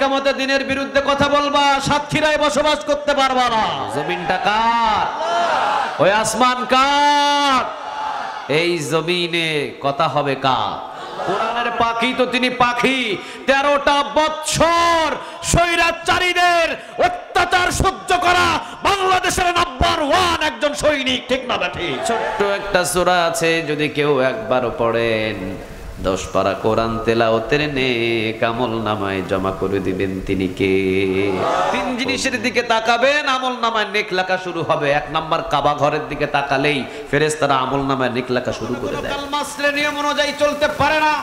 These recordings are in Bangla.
একামতে দিনের বিরুদ্ধে কথা বলবা, সাতক্ষীরায় বসবাস করতে পারবা না। জমিনটা কার? ওই আসমান কার? এই জমিনে কথা হবে কার? কোরআনের পাখি তো তিনি পাখি। 13টা বছর স্বৈরাচারীদের অত্যাচার সহ্য করা বাংলাদেশের নাম্বার 1 একজন সৈনিক, ঠিক না বেঠি? ছোট্ট একটা সূরা আছে, যদি কেউ একবারও পড়েন 10 পারা কোরআন তেলাওয়াতের নেক আমলনামায় জমা করে দিবেন তিনি কে? 3 জিনিসের দিকে তাকাবেন, আমলনামায় নেক লেখা শুরু হবে। 1 নাম্বার, কাবা ঘরের দিকে তাকালেই ফেরেশতারা আমলনামায় নেক লেখা শুরু করে দেয়। কালমাসের নিয়ম অনুযায়ী চলতে পারে না।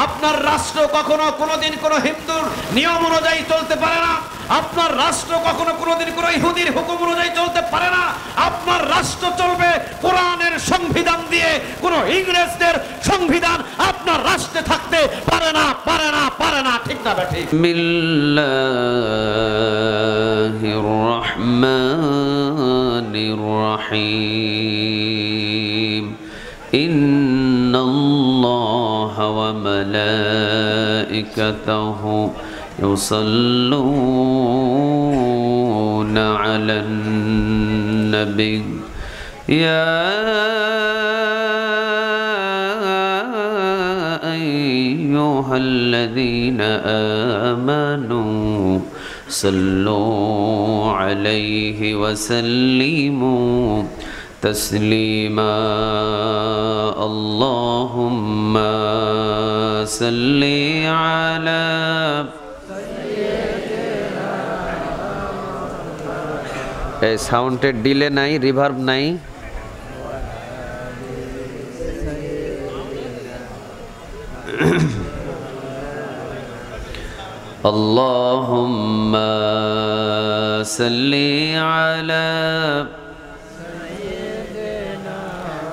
আপনার রাষ্ট্র কখনো কোনোদিন কোনো হিন্দুর নিয়ম অনুযায়ী চলতে পারে না। আপনার রাষ্ট্র কখনো কোনোদিন কোনো ইহুদির হুকুম অনুযায়ী চলতে পারে না। আপনার রাষ্ট্র চলবে কোরআনের সংবিধান দিয়ে। কোনো ইংরেজদের সংবিধান আপনার রাষ্ট্রে থাকতে পারে না, পারে না, পারে না, ঠিক না বেঠি? বিসমিল্লাহির রহমানির রহিম। ইন্নাল্লাহা ওয়া মালাইকাতাহু ইউসাল্লুনা আলান নবী ইয়া আইয়ুহাল্লাযীনা আমানু সাল্লু আলাইহি ওয়া সাল্লিমু তাসলিমা। আল্লাহুম্মা সাল্লি আলা এই সাউন্ডের ডিলে নাই, রিভার্ব নাই। আল্লাহুম্মা সাল্লি আলা,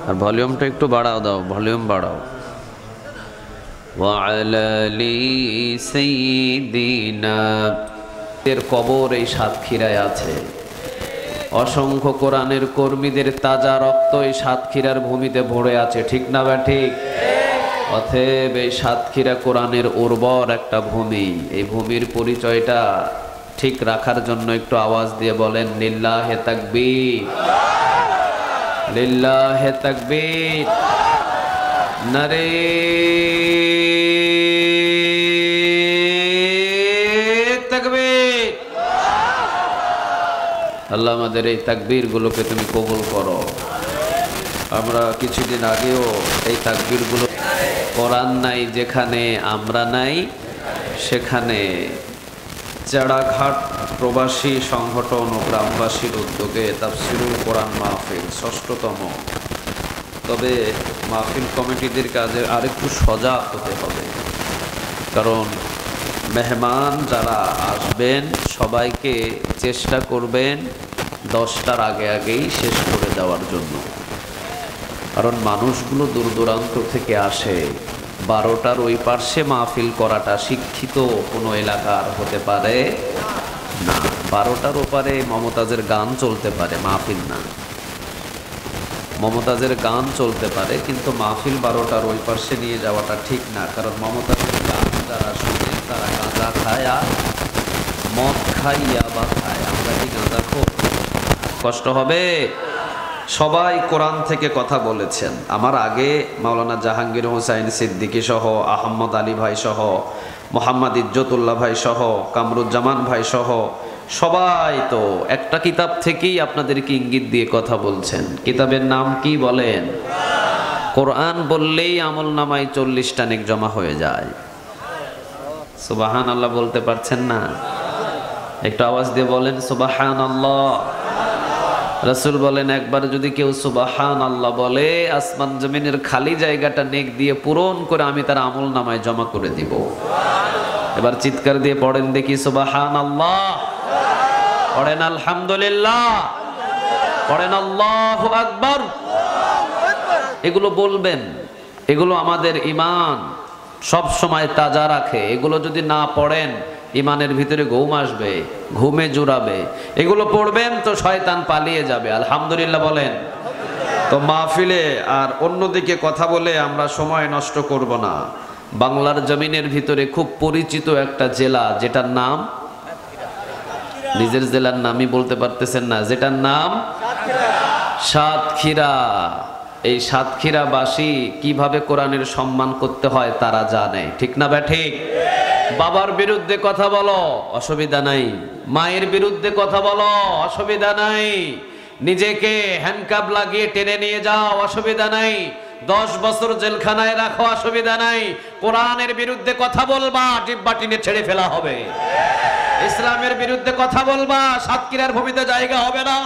আর ভলিউমটা একটু বাড়াও দাও, ভলিউম বাড়াও। ওয়া আলা আলি সাইয়্যিদিনা। এর কবর এই সাতক্ষীরায় আছে। অসংখ্য কোরআনের কর্মীদের তাজা রক্ত এই সাতক্ষীরার ভূমিতে ভরে আছে, ঠিক না বা ঠিক? অতএব এই সাতক্ষীরা কোরআনের উর্বর একটা ভূমি। এই ভূমির পরিচয়টা ঠিক রাখার জন্য একটু আওয়াজ দিয়ে বলেন লিল্লাহে তাকবীর, লিল্লাহে তাকবীর, নারে তাকবীর। আল্লাহ আমাদের এই তাকবীর গুলোকে তুমি কবুল করো। আমরা কিছুদিন আগেও এই তাকবীর গুলো, কোরআন নাই যেখানে আমরা নাই সেখানে, চাড়াঘাট প্রবাসী সংগঠন ও গ্রামবাসীর উদ্যোগে তাফসিরুল কোরআন মাহফিল ৬ষ্ঠতম। তবে মাহফিল কমিটিদের কাজে আরেকটু সজাগ হতে হবে, কারণ মেহমান যারা আসবেন সবাইকে চেষ্টা করবেন 10টার আগেই শেষ করে দেওয়ার জন্য। কারণ মানুষগুলো দূর দূরান্ত থেকে আসে। 12টার ওই পার্শ্বে মাহফিল করাটা শিক্ষিত কোনো এলাকার হতে পারে না। 12টার ওপারে মমতাজের গান চলতে পারে, মাহফিল না। মমতাজের গান চলতে পারে, কিন্তু মাহফিল 12টার ওই পার্শ্বে নিয়ে যাওয়াটা ঠিক না। কারণ মমতাজের গান যারা শুনে তারা গাঁজা খায়, আর মদ খাইয়া বা খায়। আমরা কি গাঁজা খো? কষ্ট হবে। সবাই কোরআন থেকে কথা বলেছেন। আমার আগে মাওলানা জাহাঙ্গীর হোসাইন সিদ্দিকী সহ, আহমদ আলী ভাই সহ, মোহাম্মদ ইজ্জতুল্লাহ ভাই সহ, কামরুজ্জামান ভাই সহ সবাই তো একটা কিতাব থেকেই আপনাদেরকে ইঙ্গিত দিয়ে কথা বলছেন। কিতাবের নাম কি বলেন? কোরআন বললেই আমলনামায় 40টা নেক জমা হয়ে যায়। সুবহানাল্লাহ বলতে পারছেন না? একটু আওয়াজ দিয়ে বলেন সুবহানাল্লাহ। রাসূল বলেন, একবার যদি কেউ সুবহানাল্লাহ বলে, আসমান জমিনের খালি জায়গাটা নেক দিয়ে পূরণ করে আমি তার আমলনামায় জমা করে দিব। এবার চিৎকার দিয়ে পড়েন দেখি সুবহানাল্লাহ, পড়েন আলহামদুলিল্লাহ, পড়েন আল্লাহু আকবার। এগুলো বলবেন, এগুলো আমাদের ঈমান সব সময় তাজা রাখে। এগুলো যদি না পড়েন ইমানের ভিতরে ঘুম আসবে, ঘুমে জুড়াবে। এগুলো পড়বেন তো শয়তান পালিয়ে যাবে। আলহামদুলিল্লাহ বলেন। তো মাহফিলে আর অন্যদিকে কথা বলে আমরা সময় নষ্ট করব না। বাংলার জমিনের ভিতরে খুব পরিচিত একটা জেলা, যেটার নাম নিজের জেলার নামই বলতে পারতেছেন না, যেটার নাম সাতক্ষীরা। এই সাতক্ষীরাবাসী কিভাবে কোরআনের সম্মান করতে হয় তারা জানে, ঠিক না ব্যাঠিক? বাবার বিরুদ্ধে কথা বলো, অসুবিধা নাই। মায়ের বিরুদ্ধে কথা বলো, অসুবিধা নাই। নিজেকে হ্যান্ডকাপ লাগিয়ে টেনে নিয়ে যাও, অসুবিধা নাই। 10 বছর জেলখানায় রাখো, অসুবিধা নাই। কোরআনের বিরুদ্ধে কথা বলবা, জিহ্বা টেনে ছেড়ে ফেলা হবে। ইসলামের বিরুদ্ধে কথা বলবা, সাতক্ষীরার ভূমিতে জায়গা হবে না।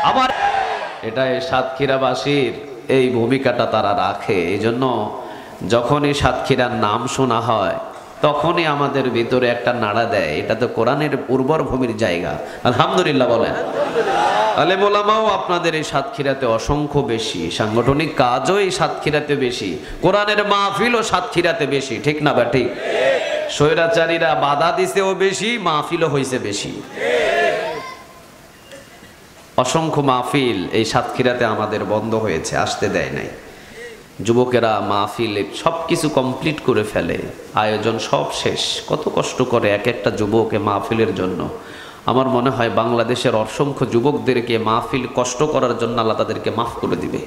আবার এটা এই সাতক্ষীরাবাসীর এই ভূমিকাটা তারা রাখে। এই জন্য যখনই সাতক্ষীরার নাম শোনা হয় তখনই আমাদের ভিতরে একটা নাড়া দেয়, এটা তো কোরআনের উর্বর ভূমির জায়গা। আলহামদুলিল্লাহ বলেন। আলেম ওলামাও আপনাদের এই সাতক্ষীরাতে অসংখ্য বেশি, সাংগঠনিক কাজও এই সাতক্ষীরাতে বেশি, কোরআনের মাহফিলও সাতক্ষীরাতে বেশি, ঠিক না বা ঠিক? স্বৈরাচারীরা বাধা দিছেও বেশি, মাহফিলও হয়েছে বেশি। অসংখ্য মাহফিল এই সাতক্ষীরাতে আমাদের বন্ধ হয়েছে, আসতে দেয় নাই। যুবকেরা মাহফিল সবকিছু কমপ্লিট করে ফেলে, আয়োজন সব শেষ, কত কষ্ট করে এক একটা যুবকে মাহফিলের জন্য। আমার মনে হয় বাংলাদেশের অসংখ্য যুবকদেরকে মাহফিল কষ্ট করার জন্য আল্লাহ তাদেরকে মাফ করে দিবে।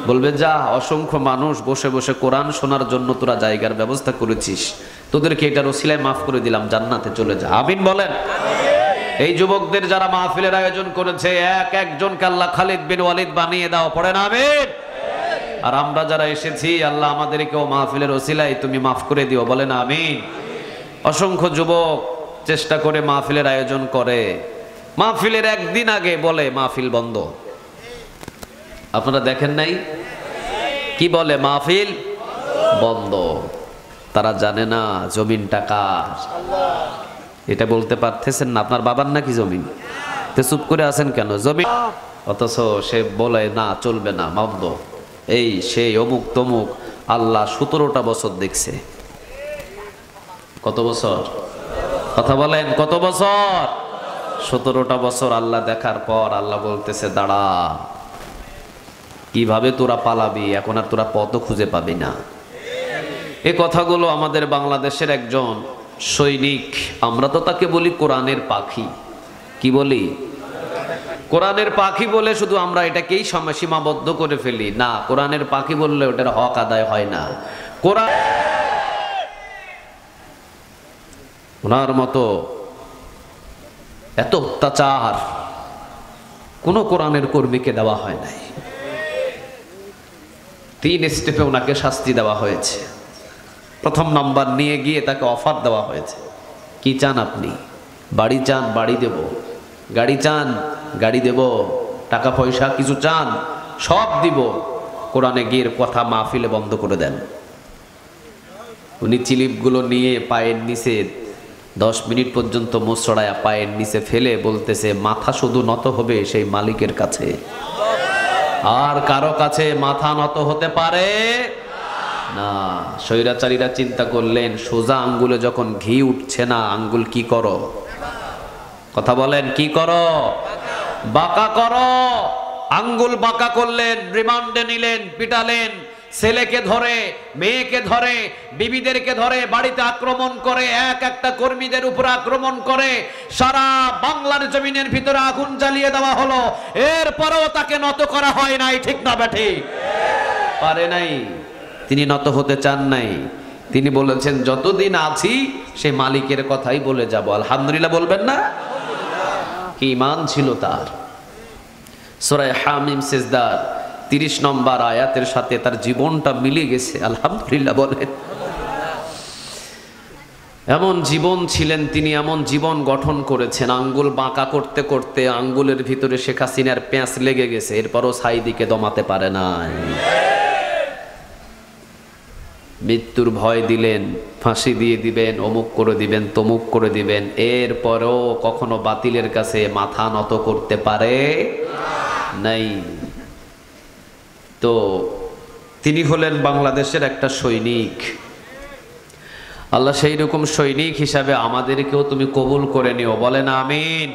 বলবে, যা অসংখ্য মানুষ বসে বসে কোরআন শোনার জন্য তোরা জায়গার ব্যবস্থা করেছিস, তোদেরকে এটার ওসিলায় মাফ করে দিলাম, জান্নাতে চলে যা। আমিন বলেন। এই যুবকদের যারা মাহফিলের আয়োজন করেছে, এক একজনকে আল্লাহ খালিদ বিন ওয়ালিদ বানিয়ে দাও, পড়েন আমিন। আর আমরা যারা এসেছি, আল্লাহ আমাদেরকেও মাহফিলের ওসিলায় তুমি মাফ করে দিও, বলেন আমিন। অসংখ্য যুবক চেষ্টা করে মাহফিলের আয়োজন করে, মাহফিলের একদিন আগে বলে মাহফিল বন্ধ। আপনারা দেখেন নাই কি বলে? মাহফিল বন্ধ। তারা জানে না জমিনটা কার। এটা বলতে পারতেছেন না? আপনার বাবার নাকি জমিন? তো চুপ করে আছেন কেন? জমিন। অথচ সে বলে না, চলবে না, বন্ধ। এই সেই অমুক তমুক আল্লাহ 17টা বছর দেখছে। কত বছর? কথা বলেন, কত বছর? 17টা বছর আল্লাহ দেখার পর আল্লাহ বলতেছে, দাঁড়া, কিভাবে তোরা পালাবি, এখন আর তোরা পথও খুঁজে পাবি না। এই কথাগুলো আমাদের বাংলাদেশের একজন সৈনিক, আমরা তো তাকে বলি কোরআনের পাখি। কি বলি? কোরআনের পাখি বলে শুধু আমরা এটাকেই সীমাবদ্ধ করে ফেলি না। কোরআনের পাখি বললে ওটার হক আদায় হয় না। কোরআন ওনার মতো এত অত্যাচার কোন কোরআনের কর্মীকে দেওয়া হয় নাই। 3 স্টেপে ওনাকে শাস্তি দেওয়া হয়েছে। প্রথম নাম্বার নিয়ে গিয়ে তাকে অফার দেওয়া হয়েছে, কি চান আপনি? বাড়ি চান? বাড়ি দেব। গাড়ি চান? গাড়ি দেব। টাকা পয়সা কিছু চান? সব দিব। কোরআনে গিয়ে কথা মাহফিলে বন্ধ করে দেন। উনি চিলিপগুলো নিয়ে পায়ের নিচে 10 মিনিট পর্যন্ত মোচড়ায়া পায়ের নিচে ফেলে বলতেছে, মাথা শুধু নত হবে সেই মালিকের কাছে, আর কারো কাছে মাথা নত হতে পারে না। স্বৈরাচারীরা চিন্তা করলেন, সোজা আঙ্গুলে যখন ঘি উঠছে না, আঙ্গুল কি করো? কথা বলেন, কি করো? বাঁকা করো। আঙ্গুল বাঁকা করলেন, রিমান্ডে নিলেন, পিটালেন। ছেলেকে ধরে, মেয়েকে ধরে, বিবিদেরকে ধরে বাড়িতে আক্রমণ করে, এক একটা কর্মীদের উপর আক্রমণ করে, সারা বাংলার জমিনের ভিতরে আগুন জ্বালিয়ে দেওয়া হলো। এরপরেও তাকে নত করা হয় নাই, ঠিক না ব্যাঠি? পারে নাই। তিনি নত হতে চান নাই। তিনি বলেছেন, যতদিন আছি সে মালিকের কথাই বলে যাব। আলহামদুলিল্লাহ বলবেন না? কি ঈমান ছিল তার। সূরা হামিম সিজদার 30 নম্বর আয়াতের সাথে তার জীবনটা মিলে গেছে। আলহামদুলিল্লাহ বলেন। এমন জীবন ছিলেন তিনি, এমন জীবন গঠন করেছেন। আঙ্গুল বাঁকা করতে করতে আঙ্গুলের ভিতরে শেখ হাসিনার প্যাঁচ লেগে গেছে, এরপরও সাইদিকে দমাতে পারে নাই। মৃত্যুর ভয় দিলেন, ফাঁসি দিয়ে দিবেন, অমুক করে দিবেন, তমুক করে দিবেন, এরপরও কখনো বাতিলের কাছে মাথা নত করতে পারে নাই। তো তিনি হলেন বাংলাদেশের একটা সৈনিক। আল্লাহ সেই রকম সৈনিক হিসাবে আমাদেরকেও তুমি কবুল করে নিও, বলেন আমিন।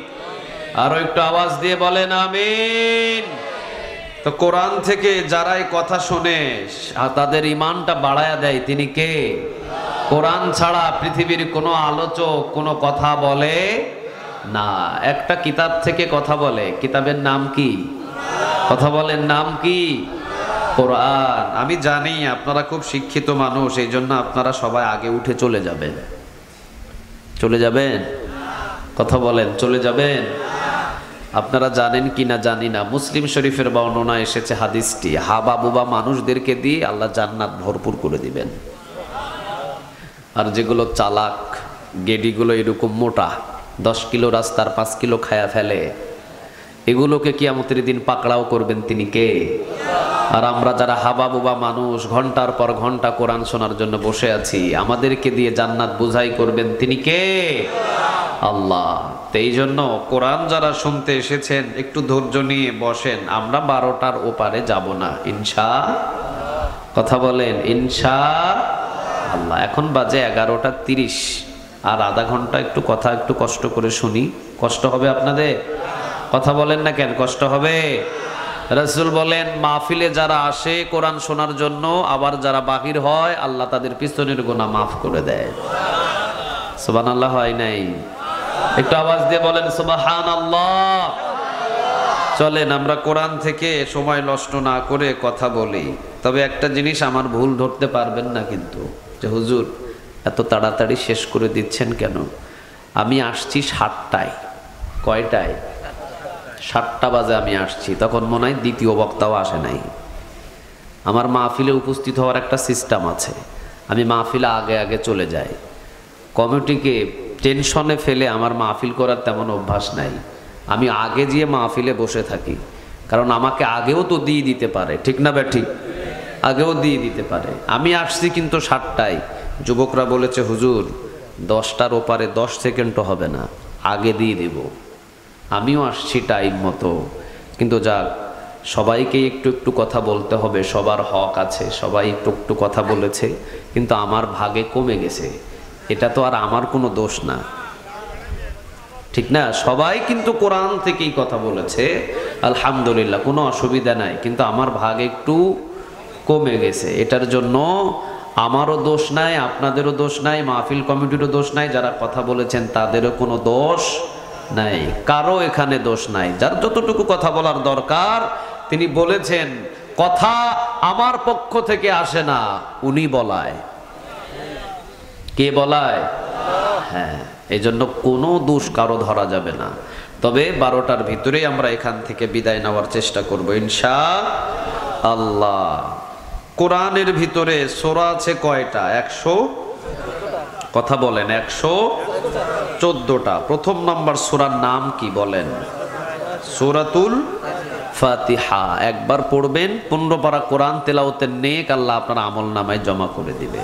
আরো একটু আওয়াজ দিয়ে বলেন আমিন। তো কোরআন থেকে যারাই কথা শোনে তাদের ঈমানটা বাড়ায়া দেয় তিনি কে? কোরআন ছাড়া পৃথিবীর কোনো আলোচক কোনো কথা বলে না, একটা কিতাব থেকে কথা বলে, কিতাবের নাম কি? কথা বলেন, নাম কি? কোরআন। আমি জানি আপনারা খুব শিক্ষিত মানুষ, এই জন্য আপনারা সবাই আগে উঠে চলে যাবেন। চলে যাবেন? কথা বলেন, চলে যাবেন? আপনারা জানেন কি না জানি না, মুসলিম শরীফের বর্ণনা এসেছে হাদিসটি, হাবা বুবা মানুষদেরকে দিয়ে আল্লাহ জান্নাত ভরপুর করে দিবেন। আর যেগুলো চালাক, গেডিগুলো এরকম মোটা, 10 কিলো রাস্তার 5 কিলো খায়া ফেলে, এগুলোকে কিয়ামতের দিন পাকড়াও করবেন তিনি কে? আর আমরা যারা হাবা বুবা মানুষ, ঘন্টার পর ঘন্টা কোরআন শোনার জন্য বসে আছি, আমাদেরকে দিয়ে জান্নাত বোঝাই করবেন তিনি কে? আল্লাহ। তো এই জন্য কোরআন যারা শুনতে এসেছেন একটু ধৈর্য নিয়ে বসেন, আমরা 12টার ওপারে যাব না ইনশা। কথা বলেন ইনশা আল্লাহ। এখন বাজে 11টা 30, আর আধা ঘন্টা একটু কথা একটু কষ্ট করে শুনি। কষ্ট হবে আপনাদের? কথা বলেন না কেন, কষ্ট হবে? রাসূল বলেন, মাহফিলে যারা আসে কোরআন শোনার জন্য, আবার যারা বাহির হয়, আল্লাহ তাদের পিছনের গুনাহ মাফ করে দেয়। সুবহানাল্লাহ হয় নাই? একটু আওয়াজ দিয়ে বলেন সুবহানাল্লাহ। চলেন আমরা কোরআন থেকে সময় নষ্ট না করে কথা বলি। তবে একটা জিনিস আমার ভুল ধরতে পারবেন না কিন্তু, যে হুজুর এত তাড়াতাড়ি শেষ করে দিচ্ছেন কেন? আমি আসছি 7টায়। কয়টায়? 7টা বাজে আমি আসছি, তখন মনে হয় দ্বিতীয় বক্তাও আসে নাই। আমার মাহফিলে উপস্থিত হওয়ার একটা সিস্টেম আছে, আমি মাহফিলে আগে আগে চলে যাই। কমিটিকে টেনশনে ফেলে আমার মাহফিল করার তেমন অভ্যাস নাই। আমি আগে গিয়ে মাহফিলে বসে থাকি, কারণ আমাকে আগেও তো দিয়ে দিতে পারে, ঠিক না ব্যাঠিক? আগেও দিয়ে দিতে পারে। আমি আসছি কিন্তু 7টায়। যুবকরা বলেছে হুজুর 10টার ওপারে 10 সেকেন্ডও হবে না, আগে দিয়ে দেব। আমিও আসছি টাইম মতো, কিন্তু যাক, সবাইকে একটু একটু কথা বলতে হবে, সবার হক আছে, সবাই একটু একটু কথা বলেছে, কিন্তু আমার ভাগে কমে গেছে। এটা তো আর আমার কোনো দোষ না, ঠিক না? সবাই কিন্তু কোরআন থেকেই কথা বলেছে, আলহামদুলিল্লাহ, কোনো অসুবিধা নাই, কিন্তু আমার ভাগ একটু কমে গেছে। এটার জন্য আমারও দোষ নাই, আপনাদেরও দোষ নাই, মাহফিল কমিটিরও দোষ নাই, যারা কথা বলেছেন তাদেরও কোনো দোষ নাই, কারো এখানে দোষ নাই। যার যতটুকু কথা বলার দরকার তিনি বলেছেন। কথা আমার পক্ষ থেকে আসে না, উনি বলায়। কে বলায়? হ্যাঁ, এই জন্য কোনো দোষ কারো ধরা যাবে না। তবে 12টার ভিতরেই আমরা এখান থেকে বিদায় নেওয়ার চেষ্টা করব ইনশাআল্লাহ। কোরআনের ভিতরে সূরা আছে কয়টা? 100। কথা বলেন, 114টা। প্রথম নাম্বার সূরার নাম কি বলেন? সূরাতুল ফাতিহা। একবার পড়বেন, 15 পারা কোরআন তেলাওয়াতের নেক আল্লাহ আপনার আমল নামায় জমা করে দিবে।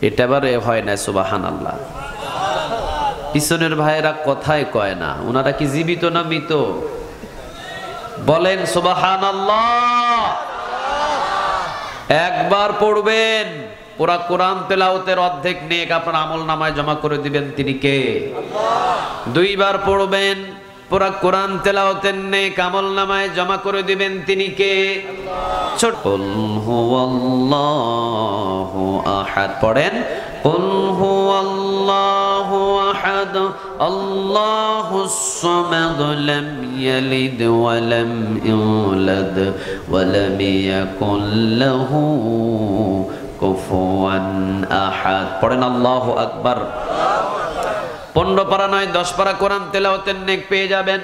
এটা এবারে হয় না সুবহানাল্লাহ। পিছনের ভাইয়েরা কথায় কয় না, ওনারা কি জীবিত না মৃত? বলেন সুবহানাল্লাহ। একবার পড়বেন, পুরা কোরআন তেলাওয়াতের অর্ধেক নেক আপনার আমল নামায় জমা করে দিবেন তিনি কে? আল্লাহ। 2বার পড়বেন, পুরা কোরআন তেলাওয়াতের নেক আমল নামায় জমা করে দিবেন তিনি কে? আল্লাহ। ছোট কুল হুয়াল্লাহু আহাদ পড়েন। কুল হুয়াল্লাহু আহাদ আল্লাহুস সামাদ লাম ইয়ালিদ ওয়া লাম ইউলাদ ওয়া লাম ইয়াকুল লাহু কুফুয়ান আহাদ পড়েন। আল্লাহু আকবার। 15 পারা নয় 10 পারা কোরআন তেলাওয়াতের নেক পেয়ে যাবেন।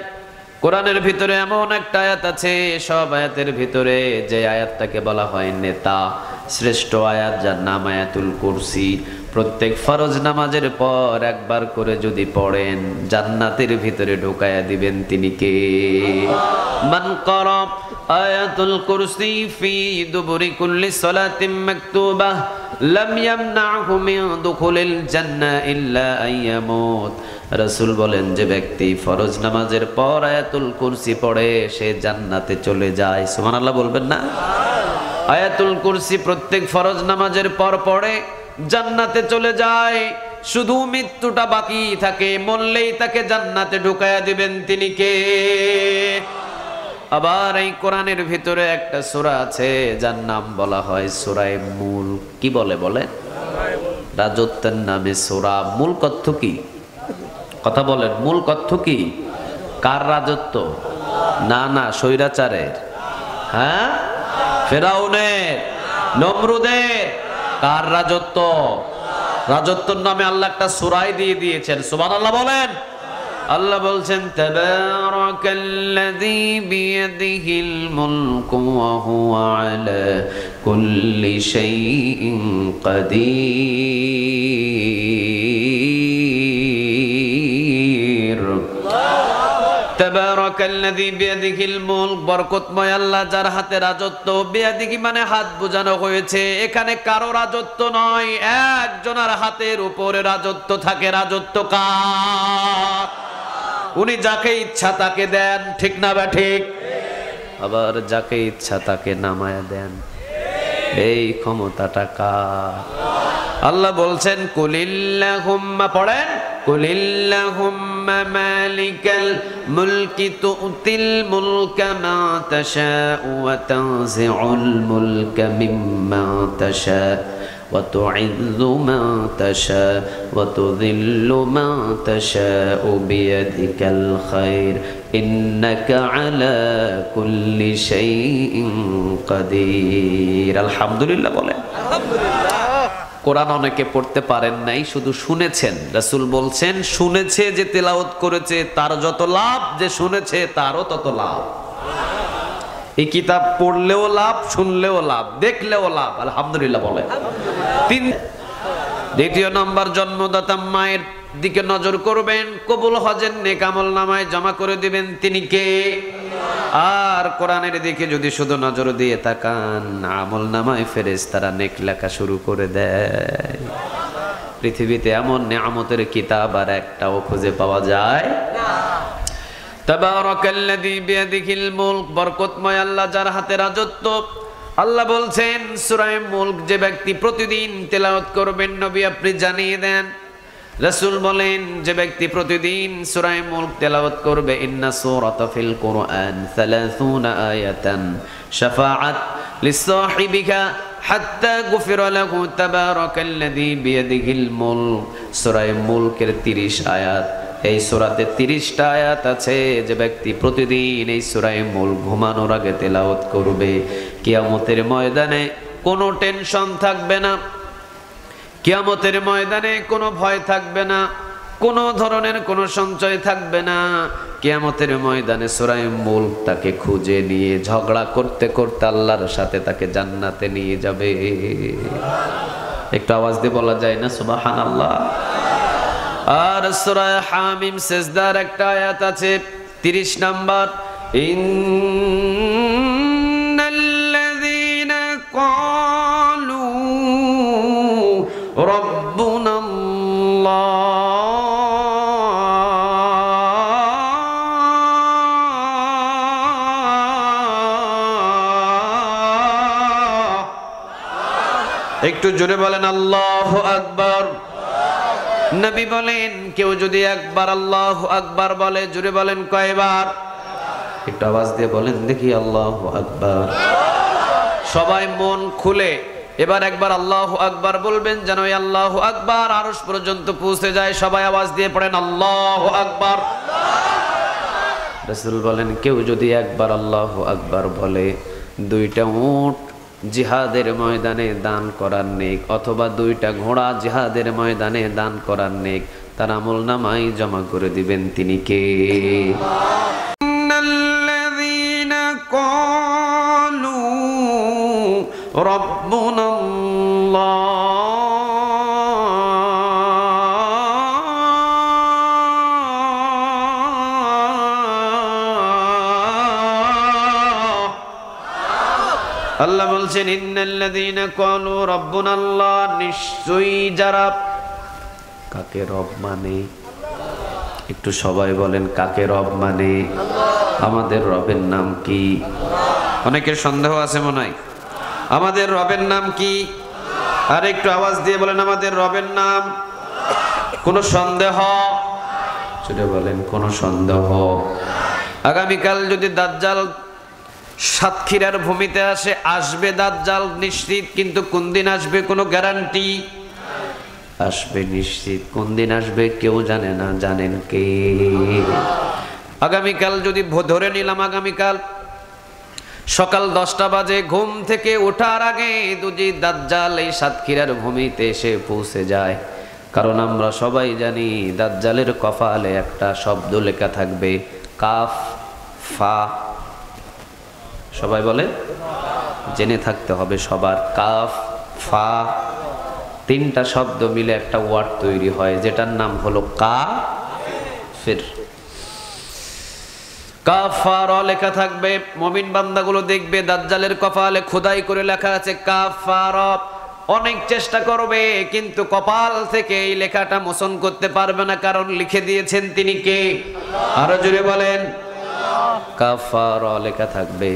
কোরআনের ভিতরে এমন একটা আয়াত আছে, সব আয়াতের ভিতরে যে আয়াতটাকে বলা হয় নেতা, শ্রেষ্ঠ আয়াত, যার নাম আয়াতুল কুরসি। প্রত্যেক ফরজ নামাজের পর একবার করে যদি পড়েন, জান্নাতের ভিতরে ঢোকায়া দিবেন তিনি কে? মান ক্বারা আয়াতুল কুরসি ফি দুবুরি কুল্লি সালাতিন মাকতুবাহ লাম ইয়ামনাহু মিন দুখুলিল জান্নাহ ইল্লা আইয়ামুত। রাসূল বলেন, যে ব্যক্তি ফরজ নামাজের পর আয়াতুল কুরসি পড়ে সে জান্নাতে চলে যায়। সুবহানাল্লাহ বলবেন না? আয়াতুল কুরসি প্রত্যেক ফরজ নামাজের পর পড়ে জান্নাতে চলে যায়। শুধু মৃত্যুটা বাকি থাকে, মরলেই তাকে জান্নাতে ঢুকায়া দিবেন তিনি কে? আবার এই কোরআনের ভিতরে একটা সূরা আছে যার নাম বলা হয় সূরা মুলক। কি বলে? রাজত্বের নামে সূরা। মুলক অর্থ কি? কথা বলেন, মূল অর্থ কি? কার রাজত্ব? না না, স্বৈরাচারের। হ্যাঁ, ফেরাউনের, নমরুদের। কার রাজত্ব? রাজত্বর নামে আল্লাহ একটা সূরা দিয়ে দিয়েছেন। সুবহানাল্লাহ বলেন। আল্লাহ বলছেন তাবারাকাল্লাযী বিয়াদিহিল মুলকু ওয়া হুয়া আলা কুল্লি শাইইন কাদির। তাবারাকাল্লাযী বিয়াদিহিল মুলক, বরকতময় আল্লাহ যার হাতে রাজত্ব। বিয়াদিহি মানে হাত বোঝানো হয়েছে, এখানে কারো রাজত্ব নয়, একজনের হাতের উপরে রাজত্ব থাকে। রাজত্ব কার? উনি যাকে ইচ্ছা তাকে দেন, ঠিক না বা ঠিক? আবার যাকে ইচ্ছা তাকে নামায়া দেন। এই ক্ষমতাটা কার? আল্লাহ বলছেন কুলিল্লাহুম্মা, পড়েন, কুলিল্লাহুম্মা মালিকাল মুলকি তুতিল মুলকা মা তাশাউ ওয়া তানজিউল মুলকা মিম্মা তাশাউ وتعز من تشاء وتذل من تشاء بيدك الخير إنك على كل شيء قدير। আলহামদুলিল্লাহ বলেন। কোরআন অনেকে পড়তে পারেন নাই, শুধু শুনেছেন। রাসূল বলছেন শুনেছে যে তেলাওয়াত করেছে তার যত লাভ, যে শুনেছে তারও তত লাভ। এই কিতাব পড়লেও লাভ, শুনলেও লাভ, দেখলেও লাভ। আলহামদুলিল্লাহ বলেন। দ্বিতীয় নম্বর, জন্মদাতা মায়ের দিকে নজর করবেন, কবুল হজের নেক আমল নামায় জমা করে দিবেন। তিনি কে? আর কোরআনের দিকে যদি শুধু নজর দিয়ে তাকান, আমল নামায় ফেরেশতারা নেক লেখা শুরু করে দেয়। পৃথিবীতে এমন নেয়ামতের কিতাব আর একটাও খুঁজে পাওয়া যায় না। তাবারাকাল্লাযী বিয়াদিহিল মুলক, বরকতময় আল্লাহ যার হাতে রাজত্ব। আল্লাহ বলছেন সূরা মুলক যে ব্যক্তি প্রতিদিন তেলাওয়াত করবেন, নবী আপনি জানিয়ে দেন। রাসূল বলেন যে ব্যক্তি প্রতিদিন সূরা মুলক তেলাওয়াত করবে, ইন্না সূরাতা ফিল কুরআন 30 আয়াতান শাফাআত লিসাহিবিহা হাত্তা গুফিরা লাহু তাবারাকাল্লাযী বিয়াদিহিল মুলক। সূরা মুলকের 30 আয়াত। এই সূরাতে 30টা আয়াত আছে। যে ব্যক্তি প্রতিদিন এই সূরা মুলক ঘুমানোর আগে তেলাওয়াত করবে, কিয়ামতের ময়দানে কোনো টেনশন থাকবে না, কিয়ামতের ময়দানে কোনো ভয় থাকবে না, কোনো ধরনের কোনো সঞ্চয় থাকবে না। কিয়ামতের ময়দানে সূরা মুলক তাকে খুঁজে নিয়ে ঝগড়া করতে করতে আল্লাহর সাথে তাকে জান্নাতে নিয়ে যাবে। একটু আওয়াজ দিয়ে বলা যায় না সুবহানাল্লাহ? আর সূরা হামিম সিজদার একটা আয়াত আছে 30 নাম্বার, ইন্নাল্লাযীনা ক্বালু রাব্বুনাল্লাহ একটু জোরে বলেন আল্লাহু আকবার। নবী বলেন কেউ যদি একবার আল্লাহু আকবার বলে, জোরে বলেন কয়বার? একটু আওয়াজ দিয়ে বলেন দেখি আল্লাহু আকবার। সবাই মন খুলে এবার একবার আল্লাহু আকবার বলবেন, যেন এই আল্লাহু আকবার আরশ পর্যন্ত পৌঁছে যায়। সবাই আওয়াজ দিয়ে পড়েন আল্লাহু আকবার। রাসূল বলেন কেউ যদি একবার আল্লাহু আকবার বলে, 2টা উট জিহাদের ময়দানে দান করার নেক, অথবা 2টা ঘোড়া জিহাদের ময়দানে দান করার নেক তার আমলনামায় জমা করে দিবেন। তিনি কে? ইন্নাল্লাযীনা ক্বালু রাব্বুনাল্লাহ আল্লাহ বলছেন ইন্নাল্লাযীনা ক্বালু রাব্বুনাল্লাহ, নিশ্চয়ই যারা। কাকে রব মানে? একটু সবাই বলেন কাকে রব মানে? আমাদের রবের নাম কি? অনেকের সন্দেহ আছে মনে হয়। আমাদের রবের নাম কি? আর একটু আওয়াজ দিয়ে বলেন আমাদের রবের নাম। কোন সন্দেহ? সেটা বলেন কোন সন্দেহ? আগামীকাল যদি দাজ্জাল সাতক্ষীরার ভূমিতে আসে, আসবে দাজ্জাল নিশ্চিত, কিন্তু কোন দিন আসবে কোনো গ্যারান্টি। আসবে নিশ্চিত। কোন দিন আসবে কেউ জানে না, জানেন কে? আগামীকাল যদি ধরে নিলাম আগামীকাল সকাল 10টা বাজে ঘুম থেকে ওঠার আগে যদি দাজ্জাল এই সাতক্ষীরার ভূমিতে এসে পৌঁছে যায়, কারণ আমরা সবাই জানি দাজ্জালের কপালে একটা শব্দ লেখা থাকবে, কাফ ফা। সবাই বলে, জেনে থাকতে হবে সবার, কাফ ফা 3টা শব্দ মিলে একটা ওয়ার্ড তৈরি হয়, যেটার নাম হলো কাফির। কাফার লেখা থাকবে। মুমিন বান্দাগুলো দেখবে দাজ্জালের কপালে খোদাই করে লেখা আছে কাফার। অনেক চেষ্টা করবে কিন্তু কপাল থেকে এই লেখাটা মোচন করতে পারবে না, কারণ লিখে দিয়েছেন তিনি কে? আরো জোরে বলেন। কাফার লেখা থাকবে।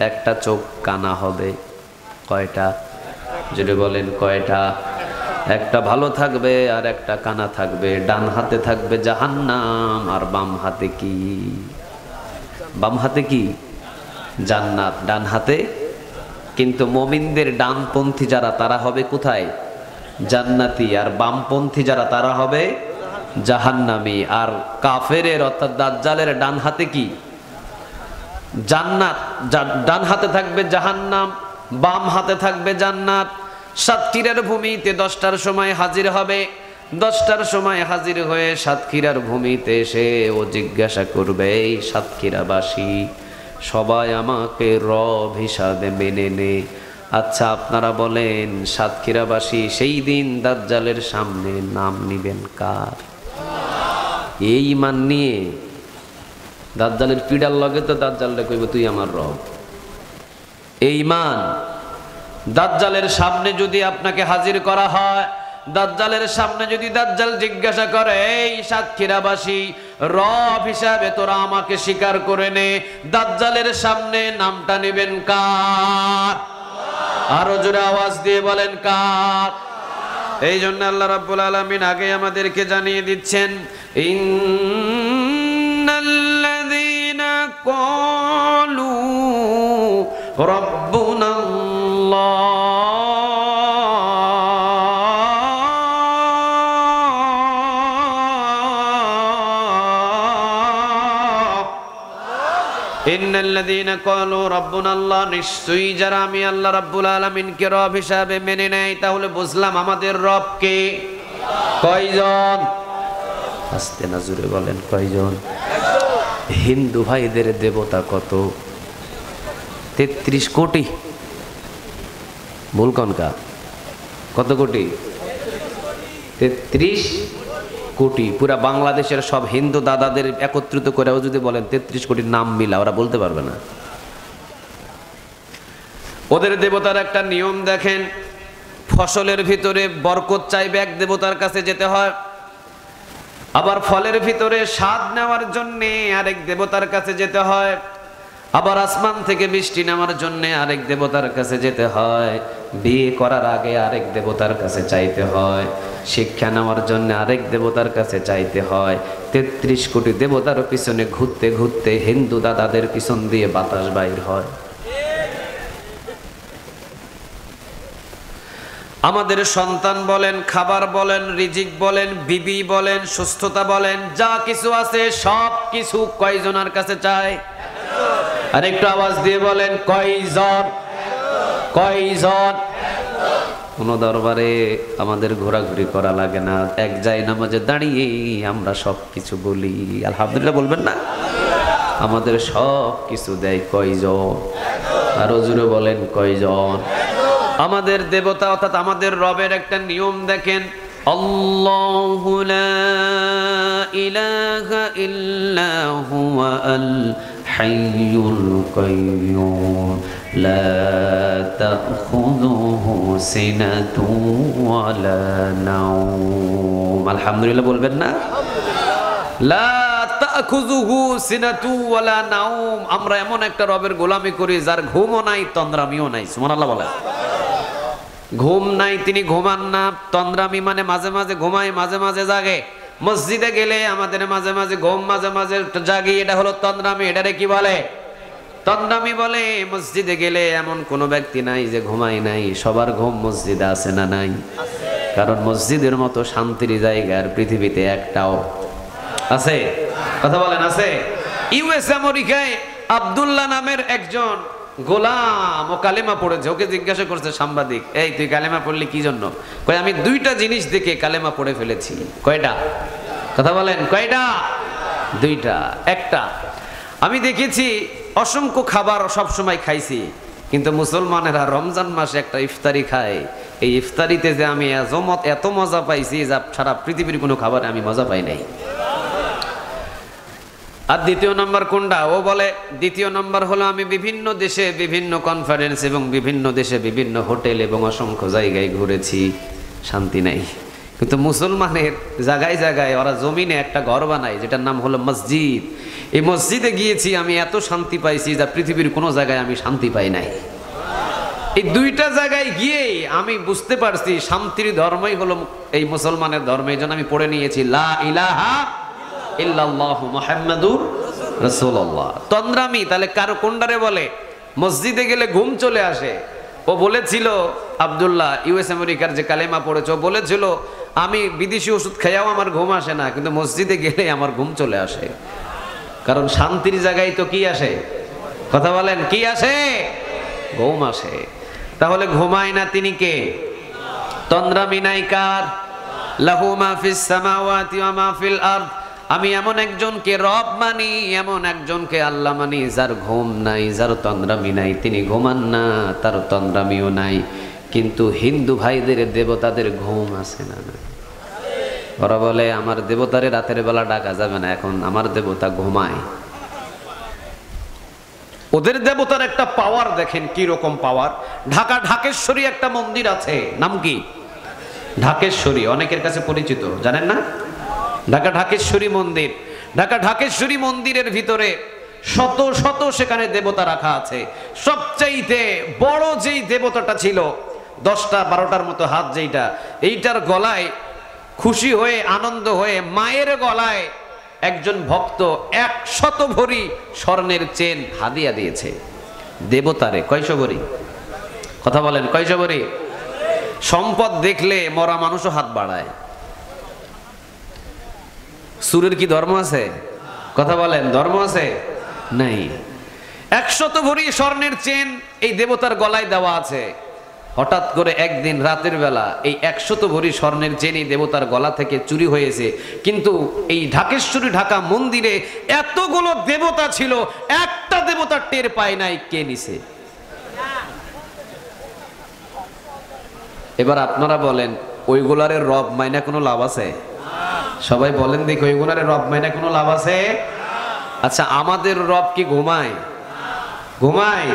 একটা চোখ কানা হবে। কয়টা? জোরে বলেন কয়টা? একটা ভালো থাকবে আর একটা কানা থাকবে। ডান হাতে থাকবে জাহান্নাম আর বাম হাতে কি? বাম হাতে কি? জান্নাত। ডান হাতে কিন্তু মুমিনদের ডানপন্থী যারা তারা হবে কোথায়? জান্নাতি। আর বামপন্থী যারা তারা হবে জাহান্নামী। আর কাফেরের অর্থাৎ দাজ্জালের ডান হাতে কি? জান্নাত। ডান হাতে থাকবে জাহান্নাম, বাম হাতে থাকবে জান্নাত। সাতক্ষীরার ভূমিতে 10টার সময় হাজির হবে। 10টার সময় হাজির হয়ে সাতক্ষীরার ভূমিতে এসে ও জিজ্ঞাসা করবে, এই সাতক্ষীরাবাসী সবাই আমাকে রব হিসাবে মেনে নে। আচ্ছা আপনারা বলেন সাতক্ষীরাবাসী সেই দিন দাজ্জালের সামনে নাম নিবেন কার? এই ঈমান নিয়ে দাজ্জালের পিডার লগে তো দাজ্জালরে কইব তুই আমার রব। এই ঈমান। দাজ্জালের সামনে যদি আপনাকে হাজির করা হয়, দাজ্জালের সামনে যদি দাজ্জাল জিজ্ঞাসা করে, এই সাতক্ষীরাবাসী রব হিসাবে তোরা আমাকে স্বীকার করে নে, দাজ্জালের সামনে নামটা নেবেন কার? আরো জোরে আওয়াজ দিয়ে বলেন কার? এই জন্য আল্লাহ রাব্বুল আলামিন আগে আমাদেরকে জানিয়ে দিচ্ছেন, ইন্নাল্লাযীনা ক্বালু রাব্বুনাল্লাহ ইন্নাল্লাযীনা ক্বালু রাব্বুনাল্লাহ, নিশ্চয়ই যারা আমি আল্লাহ রাব্বুল আলামিনকে রব হিসাবে মেনে নেয়, তাহলে বুঝলাম আমাদের রব কে? কয়জন? আস্তে না জোরে বলেন কয়জন? হিন্দু ভাইদের দেবতা কত? 33 কোটি। ভুল কনকা? কত কোটি? 33 কোটি। পুরা বাংলাদেশের সব হিন্দু দাদাদের একত্রিত করেও যদি বলেন 33 কোটির নাম মিলা, ওরা বলতে পারবে না। ওদের দেবতার একটা নিয়ম দেখেন, ফসলের ভিতরে বরকত চাইবে এক দেবতার কাছে যেতে হয়, আবার ফলের ভিতরে স্বাদ নেওয়ার জন্য আরেক দেবতার কাছে যেতে হয়, আবার আসমান থেকে বৃষ্টি নেওয়ার জন্য আরেক দেবতার কাছে যেতে হয়, বিয়ে করার আগে আরেক দেবতার কাছে চাইতে হয়, শিক্ষা নেওয়ার জন্য আরেক দেবতার কাছে চাইতে হয়। 33 কোটি দেবতার পিছনে ঘুরতে ঘুরতে হিন্দু দাদাদের পিছন দিয়ে বাতাস বাইর হয়। আমাদের সন্তান বলেন, খাবার বলেন, রিজিক বলেন, বিবি বলেন, সুস্থতা বলেন, যা কিছু আছে সব কিছু কয়জনের কাছে চায়? আর একটু আওয়াজ দিয়ে বলেন কয়জন? কয়জন? কোন দরবারে আমাদের ঘোরাঘুরি করা লাগে না, এক জায় নামাজে দাঁড়িয়ে আমরা সব কিছু বলি আলহামদুলিল্লাহ, বলবেন না? আমাদের সব কিছু দেয় কয়জন? আরো জোরে বলেন কয়জন? আমাদের দেবতা অর্থাৎ আমাদের রবের একটা নিয়ম দেখেন, আল্লাহু লা ইলাহা ইল্লা হুয়া আল হাইয়ুল কাইয়্যুম লা তাখুযুহু সিনাতুন ওয়া লা নাওম। আলহামদুলিল্লাহ বলবেন না? লা তাখুযুহু সিনাতুন ওয়া লা নাওম। আমরা এমন একটা রবের গোলামি করি যার ঘুমও নাই, তন্দ্রামিও নাই। সুবহানাল্লাহ বলেন। ঘুম নাই, তিনি ঘুমান না। তন্দ্রামি মানে মাঝে মাঝে ঘুমায়, মাঝে মাঝে জাগে। মসজিদে গেলে আমাদের মাঝে মাঝে ঘুম, মাঝে মাঝে জাগি, এটা হলো তন্দ্রামি। এটারে কি বলে? তন্দ্রামি বলে। মসজিদে গেলে এমন কোনো ব্যক্তি নাই যে ঘুমায় নাই, সবার ঘুম মসজিদে আছে না নাই? কারণ মসজিদের মতো শান্তির জায়গা আর পৃথিবীতে একটাও আছে? কথা বলেন, আছে? ইউএস আমেরিকায় আব্দুল্লাহ নামের একজন গোলাম, ও কালেমা পড়েছে। ওকে জিজ্ঞাসা করছে সাংবাদিক, এই তুই কালেমা পড়লি কি জন্য? কয়, আমি দুইটা জিনিস দেখে কালেমা পড়ে ফেলেছি। কয়টা? কথা বলেন, কয়টা? দুইটা। একটা, আমি দেখেছি অসংখ্য খাবার সব সময় খাইছি, কিন্তু মুসলমানেরা রমজান মাসে একটা ইফতারি খায়, এই ইফতারিতে যে আমি এত মজা পাইছি যা সারা পৃথিবীর কোনো খাবারে আমি মজা পাই নাই। আর দ্বিতীয় নম্বর কোনটা? ও বলে দ্বিতীয় নম্বর হলো, আমি বিভিন্ন দেশে বিভিন্ন কনফারেন্স এবং বিভিন্ন দেশে বিভিন্ন হোটেল এবং অসংখ্য জায়গায় ঘুরেছি, শান্তি নাই। কিন্তু মুসলমানের জায়গায় জায়গায় ওরা জমিনে একটা ঘর বানায়, যেটার নাম হলো মসজিদ। এই মসজিদে গিয়েছি, আমি এত শান্তি পাইছি যা পৃথিবীর কোনো জায়গায় আমি শান্তি পাই নাই। এই দুইটা জায়গায় গিয়েই আমি বুঝতে পারছি শান্তির ধর্মই হলো এই মুসলমানের ধর্ম। এই জন্য আমি পড়ে নিয়েছি লা ইলাহা ইল্লাল্লাহু মুহাম্মাদুর রাসূলুল্লাহ। তন্দ্রামি তাহলে কারো কোনটারে বলে? মসজিদে গেলে ঘুম চলে আসে। ও বলেছিল, আব্দুল্লাহ ইউএস আমেরিকার যে কালেমা পড়েছে, ও বলেছিল আমি বিদেশি ওষুধ খাইয়াও আমার ঘুম আসে না, কিন্তু মসজিদে গেলে আমার ঘুম চলে আসে। কারণ শান্তির জায়গায় তো কি আসে? কথা বলেন, কি আসে? ঘুম আসে। তাহলে ঘুমায় না তিনি কে? তন্দ্রামি নাই কার? লাহু মা ফিস সামাওয়াতি ওয়া মা ফিল আরদ। আমি এমন একজনকে রব মানি, এমন একজনকে আল্লাহ মানি, যার ঘুম নাই, যার তন্দ্রামি নাই। তিনি ঘুমান না, তার তন্দ্রামিও নাই। কিন্তু হিন্দু ভাইদের দেবতাদের ঘুম আছে না? ওরা বলে আমার দেবতারে রাতের বেলা ডাকা যাবে না, এখন আমার দেবতা ঘুমায়। ওদের দেবতার একটা পাওয়ার দেখেন, কি রকম পাওয়ার। ঢাকা ঢাকেশ্বরী একটা মন্দির আছে, নাম কি? ঢাকেশ্বরী, অনেকের কাছে পরিচিত, জানেন না? ঢাকা ঢাকেশ্বরী মন্দির। ঢাকা ঢাকেশ্বরী মন্দিরের ভিতরে শত শত সেখানে দেবতা রাখা আছে। সবচাইতে বড় যেই দেবতাটা ছিল, 10টা 12টার মতো হাত যেইটা, এইটার গলায় খুশি হয়ে আনন্দ হয়ে মায়ের গলায় একজন ভক্ত 100 ভরি স্বর্ণের চেন হাদিয়া দিয়েছে দেবতারে। কয়শো ভরি? কথা বলেন, কয়শো ভরি? সম্পদ দেখলে মরা মানুষও হাত বাড়ায়। সুরের কি ধর্ম আছে? কথা বলেন, ধর্ম আছে? নাই। 100 ভরি স্বর্ণের চেন এই দেবতার গলায় দেওয়া আছে। হঠাৎ করে একদিন রাতের বেলা এই 100 ভরি স্বর্ণের চেন এই দেবতার গলা থেকে চুরি হয়েছে। কিন্তু এই ঢাকেশ্বরী ঢাকা মন্দিরে এতগুলো দেবতা ছিল, একটা দেবতা টের পায় নাই কে নিছে। এবার আপনারা বলেন, ওইগুলারে রব মাইনা কোনো লাভ আছে? সবাই বলেন দেখো, ওইগুলারে রব মাইনা কোনো লাভ আছে? আচ্ছা, আমাদের রব কি ঘুমায়? ঘুমায়?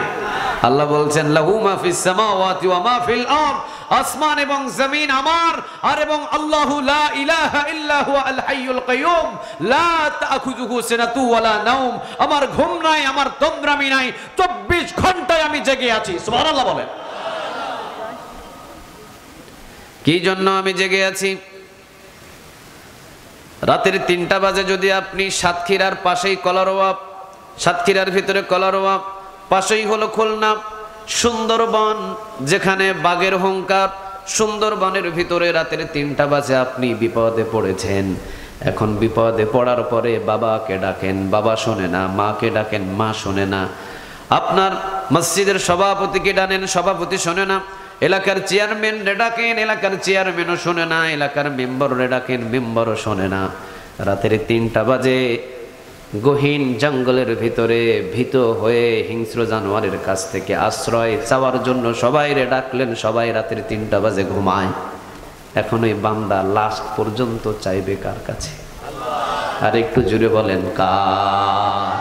আল্লাহ বলছেন লাহু মা ফিস সামাওয়াতি ওয়া মা ফিল আরদ। আসমান এবং জমিন আমার, আর এবং আল্লাহু লা ইলাহা ইল্লা হুয়া আল হাইয়ুল কাইয়ুম লা তাখুযুহু সিনাতু ওয়ালা নাওম। আমার ঘুম নাই, আমার তন্দ্রামি নাই, 24 ঘন্টায় আমি জেগে আছি। সুবহানাল্লাহ বলেন। কি জন্য আমি জেগে আছি? রাতের 3টা বাজে যদি আপনি সাতক্ষীরার পাশেই কলারোয়া, সাতক্ষীরার ভিতরে কলারোয়া, পাশেই হলো খুলনা, সুন্দরবন, যেখানে বাঘের হুঙ্কার, সুন্দরবনের ভিতরে রাতের 3টা বাজে আপনি বিপদে পড়েছেন। এখন বিপদে পড়ার পরে বাবাকে ডাকেন, বাবা শোনে না, মাকে ডাকেন, মা শোনে না, আপনার মসজিদের সভাপতিকে ডাকেন, সভাপতি শোনে না, এলাকার চেয়ারম্যান রে ডাকেন, এলাকার চেয়ারম্যানও শোনে না, এলাকার মেম্বার রে ডাকেন, মেম্বারও শোনে না। রাতের 3টা বাজে গহীন জঙ্গলের ভিতরে ভীত হয়ে হিংস্র জানোয়ারের কাছ থেকে আশ্রয় চাওয়ার জন্য সবাই রে ডাকলেন, সবাই রাতের 3টা বাজে ঘুমায়। এখন ওই বান্দা লাস্ট পর্যন্ত চাইবে কার কাছে? আর একটু জুড়ে বলেন, কার?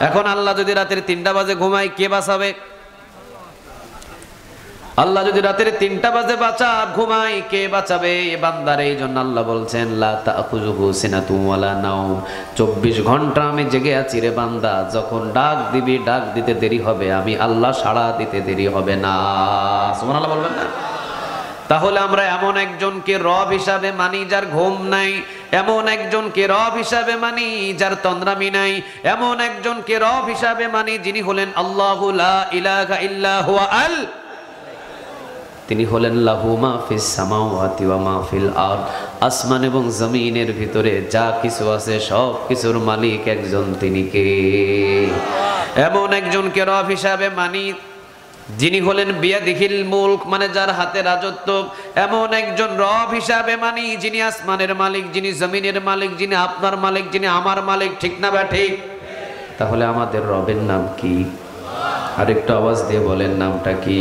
এখন আল্লাহ যদি রাতের 3টা বাজে ঘুমায়, কে বাঁচাবে? আল্লাহ যদি রাতের 3টা বাজে ঘুমায়, কে বাঁচাবে বান্দারে? এই জন্য আল্লাহ বলছেন লা তাখুযুহু সিনাতুন ওয়ালা নাওম। 24 ঘন্টা আমি জেগে আছি রে বান্দা, যখন ডাক দিবি, ডাক দিতে দেরি হবে, আমি আল্লাহ সাড়া দিতে দেরি হবে না। সুবহানাল্লাহ বলবেন না? তাহলে আমরা এমন একজনকে রব হিসাবে মানি যার ঘুম নাই, এমন একজনকে রব হিসাবে মানি যার তন্দ্রামি নাই, এমন একজনকে রব হিসাবে মানি যিনি হলেন আল্লাহু লা ইলাহা ইল্লা হুয়া আল তিনি হলেন লাহু মা ফিস সামাওয়াতি ওয়া মা ফিল আরদ, আসমান এবং জমিনের ভিতরে যা কিছু আছে সব কিছুর মালিক একজন, তিনি কে? এমন একজনকে রব হিসাবে মানি যিনি হলেন বিয়াদিহিল মুলক, মানে যার হাতে রাজত্ব। এমন একজন রব হিসাবে মানি যিনি আসমানের মালিক, যিনি জমিনের মালিক, যিনি আপনার মালিক, যিনি আমার মালিক। ঠিক না বা ঠিক? তাহলে আমাদের রবের নাম কি? আরেকটু আওয়াজ দিয়ে বলেন, নামটা কি?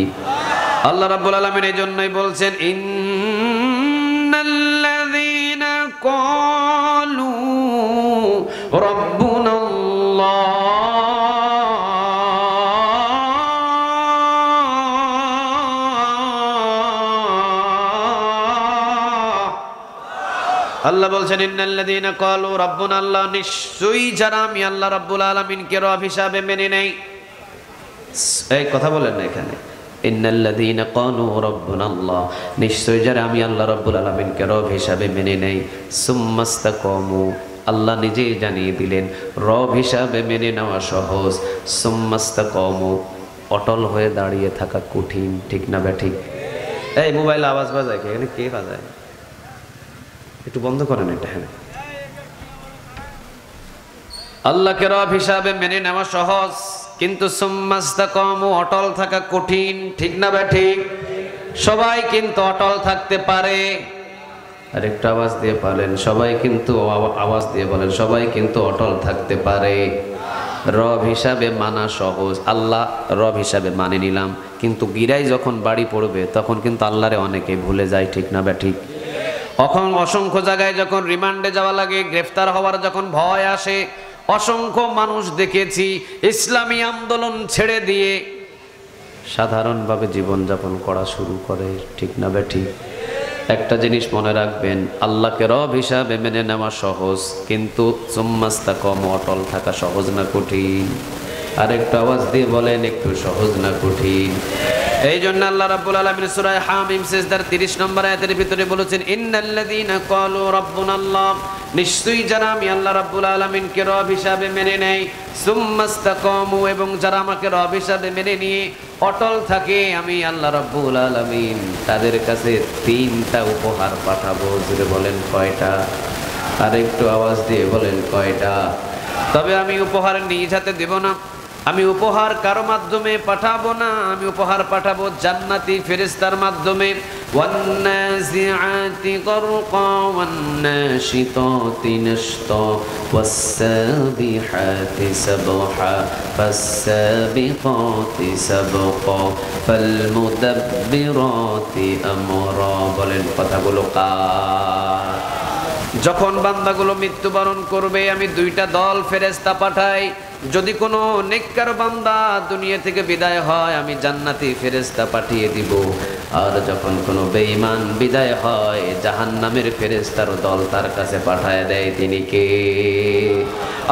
আল্লাহ রাব্বুল আলামিন এই জন্যই বলছেন, ইন্নাল্লাযীনা ক্বালু রাব্বুনাল্লাহ, আল্লাহ বলছেন ইন্নাল্লাযীনা ক্বালু রাব্বুনাল্লাহ, নিশ্চয়ই যারা আমি আল্লাহ রাব্বুল আলামিনকে রব হিসাবে মেনে নেই। এই কথা বলেন না এখানে, ইন্নাল্লাযীনা ক্বালু রাব্বুনাল্লাহ, নিশ্চয়ই যারা আমি আল্লাহ রাব্বুল আলামিনকে রব হিসাবে মেনে নেই, সুম্মাস্তাকামু, আল্লাহ নিজেই জানিয়ে দিলেন রব হিসাবে মেনে নেওয়া সহজ, সুম্মাস্তাকামু, অটল হয়ে দাঁড়িয়ে থাকা কঠিন। ঠিক না বে ঠিক? এই মোবাইল আওয়াজ বাজায়, এখানে কে বাজায়? একটু বন্ধ করেন এটা। হ্যাঁ, আল্লাহকে রব হিসাবে মেনে নেওয়া সহজ, কিন্তু সুম্মাস্তাকামু, অটল থাকা কঠিন। ঠিক না বে ঠিক? সবাই কিন্তু অটল থাকতে পারে। আর একটা আওয়াজ দিয়ে পারেন, সবাই কিন্তু, আওয়াজ দিয়ে বলেন, সবাই কিন্তু অটল থাকতে পারে। রব হিসাবে মানা সহজ, আল্লাহ রব হিসাবে মানে নিলাম, কিন্তু গিরাই যখন বাড়ি পড়বে তখন কিন্তু আল্লাহরে অনেকে ভুলে যায়। ঠিক না বে ঠিক? অসংখ্য জায়গায় যখন রিমান্ডে যাওয়া লাগে, গ্রেফতার হওয়ার যখন ভয় আসে, অসংখ্য মানুষ দেখেছি ইসলামী আন্দোলন ছেড়ে দিয়ে সাধারণভাবে জীবনযাপন করা শুরু করে। ঠিক না বে ঠিক? একটা জিনিস মনে রাখবেন, আল্লাহকে রব হিসাবে মেনে নেওয়া সহজ, কিন্তু সুম্মাস্তাকামু, অটল থাকা সহজ না কঠিন? আর একটু আওয়াজ দিয়ে বলেন, একটু সহজ না কঠিন? এই জন্য আল্লাহ রাব্বুল আলামিন সূরা হামিম সিজদার 30 নম্বর আয়াতের ভিতরে বলেছেন, ইন্নাল্লাযীনা ক্বালু রাব্বুনাল্লাহ, নিশ্চয়ই যারা আমি আল্লাহ রাব্বুল আলামিনকে রব হিসাবে মেনে নেয়, সুম্মাস্তাকামু, এবং যারা আমাকে রব হিসাবে মেনে নিয়ে অটল থাকে, আমি আল্লাহ রাব্বুল আলামিন তাদের কাছে 3টা উপহার পাঠাবো। জুড়ে বলেন কয়টা? আর একটু আওয়াজ দিয়ে বলেন কয়টা? তবে আমি উপহার নিজ হাতে দেব না, আমি উপহার কারো মাধ্যমে পাঠাবো না, আমি উপহার পাঠাবো জান্নাতি ফেরেশতার মাধ্যমে। ওয়ান্নাজিআতি গরকা ওয়ান্নাশিতাতি নাশতা ওয়াসসাবিহাতি সাবহা ফাসসাবিকাতি সাবকা ফালমুদাব্বিরাতি আমরা। বলেন কথাগুলো কার? যখন বান্দাগুলো মৃত্যুবরণ করবে, আমি 2টা দল ফেরেশতা পাঠাই। যদি কোনো নেককার বান্দা দুনিয়া থেকে বিদায় হয়, আমি জান্নাতি ফেরেশতা পাঠিয়ে দিব। আর যখন কোনো বেঈমান বিদায় হয়, জাহান্নামের ফেরেশতার দল তার কাছে পাঠায় দেয়। তিনি কে?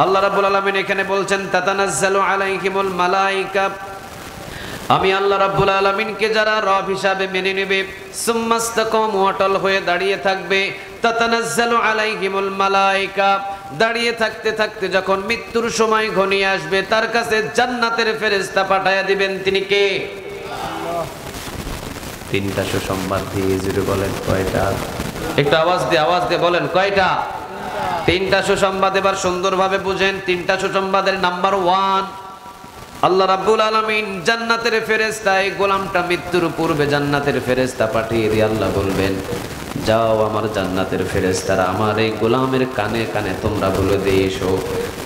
আল্লাহ রাব্বুল আলামিন এখানে বলছেন, তাতানাজ্জালু আলাইহিমুল মালায়েকা, আমি আল্লাহ রাব্বুল আলামিনকে যারা রব হিসাবে মেনে নেবে, সুম্মাস্তাকামু, অটল হয়ে দাঁড়িয়ে থাকবে, তাতানাজ্জালু আলাইহিমুল মালায়েকা, দাঁড়িয়ে থাকতে থাকতে যখন মৃত্যুর সময় ঘনিয়ে আসবে, তার কাছে জান্নাতের ফেরেশতা পাঠায়া দিবেন। তিনি কে? আল্লাহ। 3টা সুসংবাদ দিয়ে জুড়ে বলেন কয়টা? একটু আওয়াজ দিয়ে বলেন কয়টা? 3টা সুসংবাদ। এবার সুন্দরভাবে বুঝেন। 3টা সুসংবাদের নাম্বার 1, আল্লাহ রাব্বুল আলামিন জান্নাতের ফেরেশতা, এই গোলামটা মৃত্যুর পূর্বে জান্নাতের ফেরেশতা পাঠিয়ে দিয়ে আল্লাহ বলবেন, যাও আমার জান্নাতের ফেরেশতারা আমার এই গোলামের কানে কানে তোমরা বলে দিয়ে এসো।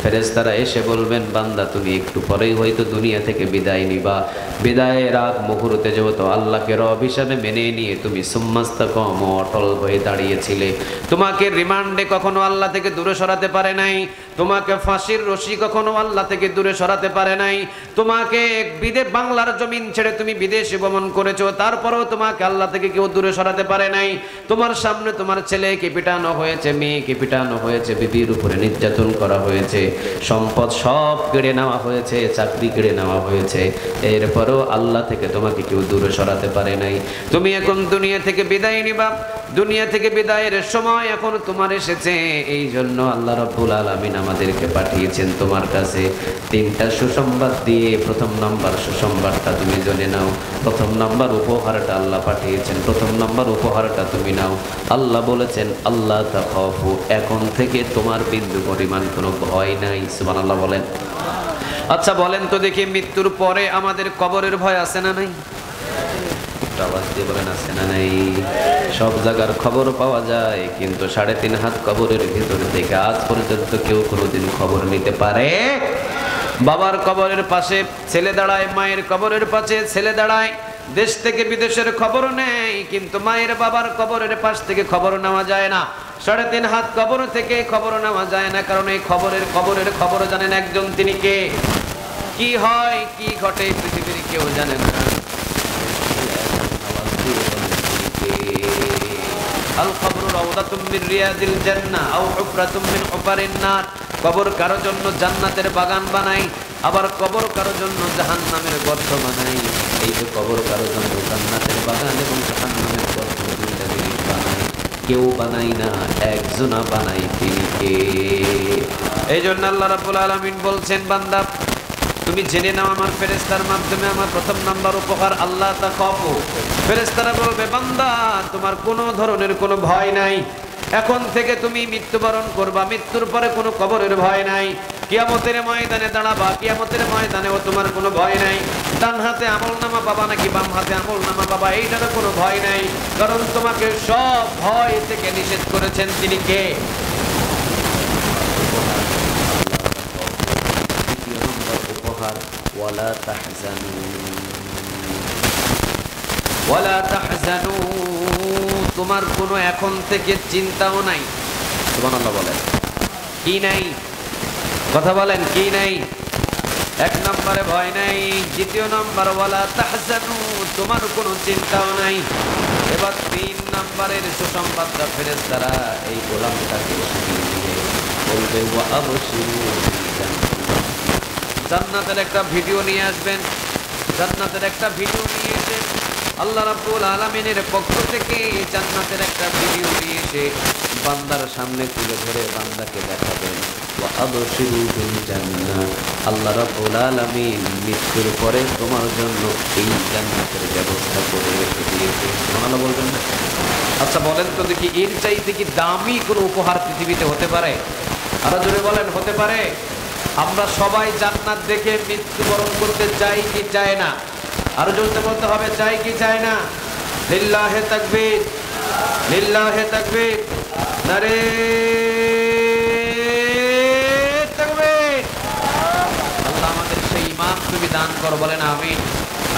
ফেরেশতারা এসে বলবেন, বান্দা তুমি একটু পরেই হয়তো দুনিয়া থেকে বিদায় নিবা। বিদায়ের আগ মুহূর্তে যেহেতু আল্লাহকে রব হিসাবে মেনে নিয়ে তুমি সুম্মাস্তাকামু, অটল হয়ে দাঁড়িয়েছিলে, তোমাকে রিমান্ডে কখনো আল্লাহ থেকে দূরে সরাতে পারে নাই, তোমাকে ফাঁসির রশি কখনো আল্লাহ থেকে দূরে সরাতে পারে নাই, তোমাকে বাংলার জমিন ছেড়ে তুমি বিদেশে ভ্রমণ করেছো, তারপরেও তোমাকে আল্লাহ থেকে কেউ দূরে সরাতে পারে নাই। তোমার সামনে তোমার ছেলেকে পিটানো হয়েছে, মেয়েকে পিটানো হয়েছে, বিবির উপরে নির্যাতন করা হয়েছে, সম্পদ সব কেড়ে নেওয়া হয়েছে, চাকরি কেড়ে নেওয়া হয়েছে, এরপরেও আল্লাহ থেকে তোমাকে কেউ দূরে সরাতে পারে নাই। তুমি এখন দুনিয়া থেকে বিদায় নিবা, দুনিয়া থেকে বিদায়ের সময় এখন তোমার এসেছে, এই জন্য আল্লাহ রাব্বুল আলামিন আমাদেরকে পাঠিয়েছেন তোমার কাছে তিনটা সুসংবাদ দিয়ে। প্রথম নাম্বার সুসংবাদটা তুমি জেনে নাও, প্রথম নাম্বার উপহারটা আল্লাহ পাঠিয়েছেন, প্রথম নাম্বার উপহারটা তুমি নাও। আল্লাহ বলেছেন আল্লাহ তাখাফু, এখন থেকে তোমার বিন্দু পরিমাণ কোনো ভয় নাই। সুবহানাল্লাহ বলেন। আচ্ছা বলেন তো দেখি, মৃত্যুর পরে আমাদের কবরের ভয় আছে না নাই? আওয়াজ দিয়ে বলেন আছে না নাই? সব জায়গার খবর পাওয়া যায়, কিন্তু 3.5 হাত কবরের ভিতর থেকে আজ পর্যন্ত কেউ কোনোদিন খবর নিতে পারে? বাবার কবরের পাশে ছেলে দাঁড়ায়, মায়ের কবরের পাশে ছেলে দাঁড়ায়, দেশ থেকে বিদেশের খবর নেই, কিন্তু মায়ের বাবার কবরের পাশ থেকে খবর নেওয়া যায় না। 3.5 হাত কবর থেকে খবর নেওয়া যায় না, কারণ এই কবরের খবর জানেন একজন, তিনি কে? কি হয় কি ঘটে পৃথিবীর কেউ জানে না। আল কবরু রাউদাতুম মিন রিয়াদিল জান্নাহ আও হুফরাতুম মিন হুফারিন নার। কবর কারো জন্য জান্নাতের বাগান বানাই, আবার কবর কারো জন্য জাহান্নামের গর্ত বানাই। এই যে কবর কারো জন্য জান্নাতের বাগান এবং জাহান্নামের গর্ত, দুইটা জিনিস বানাই, কেউ বানাই না, একজনা বানাই, তিনি কে? এই জন্য আল্লাহ রাব্বুল আলামিন বলছেন, বান্দা তুমি জেনে নাও আমার ফেরেশতার মাধ্যমে আমার প্রথম নাম্বার উপহার আল্লাহ তাখাফু। ফেরেশতারা বলবে বান্দা তোমার কোনো ধরনের কোনো ভয় নাই, এখন থেকে তুমি মৃত্যুবরণ করবা, মৃত্যুর পরে কোনো কবরের ভয় নাই। কিয়ামতের ময়দানে দাঁড়াবা, কিয়ামতের ময়দানেও তোমার কোনো ভয় নাই। ডান হাতে আমলনামা পাবা নাকি বাম হাতে আমলনামা পাবা, এইটারও কোনো ভয় নাই, কারণ তোমাকে সব ভয় থেকে নিষেধ করেছেন তিনি কে? ওয়ালা তাহজানু, ওয়ালা তাহজানু, তোমার কোনো এখন থেকে চিন্তাও নাই। সুবহানাল্লাহ বলেন। কি নাই? কথা বলেন, কি নাই? এক নম্বরে ভয় নাই, দ্বিতীয় নম্বর ওয়ালা তাহজানু, তোমার কোনো চিন্তাও নাই। এবার 3 নম্বরের সুসংবাদটা ফেরেশতারা এই গোলামটাকে শুনিয়ে দিয়ে বলবে ওয়া আবশিরু বিল জান্নাহ। জান্নাতের একটা ভিডিও নিয়ে আসবেন, জান্নাতের একটা ভিডিও নিয়ে এসে আল্লাহ রাব্বুল আলামিনের পক্ষ থেকে জান্নাতের একটা ভিডিও নিয়ে এসে বান্দার সামনে তুলে ধরে বান্দাকে দেখাবেন ওয়া আবশিরু বিল জান্নাহ। আল্লাহ রাব্বুল আলামিন মৃত্যুর পরে তোমার জন্য এই জান্নাতের ব্যবস্থা করে রেখে দিয়েছে। সুবহানাল্লাহ বলবেন না? আচ্ছা বলেন তো দেখি, এর চাইতে কি দামি কোনো উপহার পৃথিবীতে হতে পারে? আরো জোরে বলেন, হতে পারে? আমরা সবাই জান্নাত দেখে মৃত্যুবরণ করতে চাই কি চাই না? আরো জোরে বলতে হবে, চাই কি চাই না? লিল্লাহে তাকবীর, লিল্লাহে তাকবীর, নারে তাকবীর। আল্লাহ আমাদের সেই ঈমান তুমি দান করো, বলেন আমিন।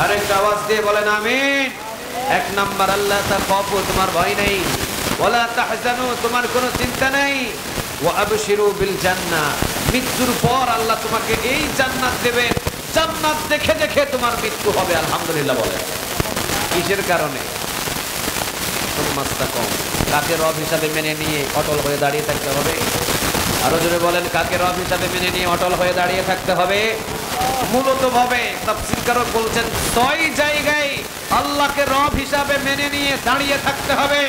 আরেকটা আওয়াজ দিয়ে বলেন আমিন। এক নাম্বার আল্লাহ তাখাফু, তোমার ভয় নেই, ওয়ালা তাহজানু, তোমার কোনো চিন্তা নেই, ওয়া আবশিরু বিল জান্নাহ, মৃত্যুর পর আল্লাহ তোমাকে এই জান্নাত দেবে, জান্নাত দেখে দেখে তোমার মৃত্যু হবে। আলহামদুলিল্লাহ বলেন। কিসের কারণে? কম কাকে রব হিসাবে মেনে নিয়ে অটল হয়ে দাঁড়িয়ে থাকতে হবে? আরো জোরে বলেন, কাকে রব হিসাবে মেনে নিয়ে অটল হয়ে দাঁড়িয়ে থাকতে হবে? মূলত ভাবে তাফসীরকারক বলছেন 6 জায়গায় আল্লাহকে রব হিসাবে মেনে নিয়ে দাঁড়িয়ে থাকতে হবে।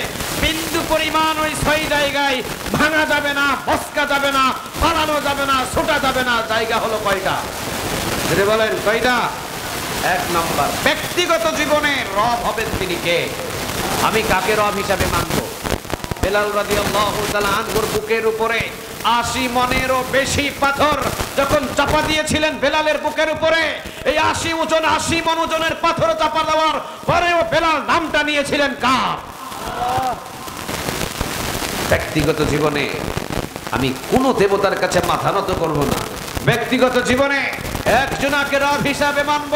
বিন্দু পরিমাণ ওই 6 জায়গায় ভাঙা যাবে না, বসকা যাবে না, পালানো যাবে না, ছোটা যাবে না। জায়গা হলো কয়টা? যদি বলেন কয়টা? 1 নম্বর, ব্যক্তিগত জীবনে রব হবেন তিনি কে? আমি কাকে রব হিসাবে মানব? বেলাল রাদিয়াল্লাহু তাআলা আনহুর বুকের উপরে 80 মনেরও বেশি পাথর যখন চাপা দিয়েছিলেন বেলালের বুকের উপরে, এই 80 মন ওজনের পাথর চাপা দেওয়ার পরেও বেলাল নামটা নিয়েছিলেন কার? ব্যক্তিগত জীবনে আমি কোন দেবতার কাছে মাথা নত করব না, ব্যক্তিগত জীবনে একজনকে রব হিসাবে মানব।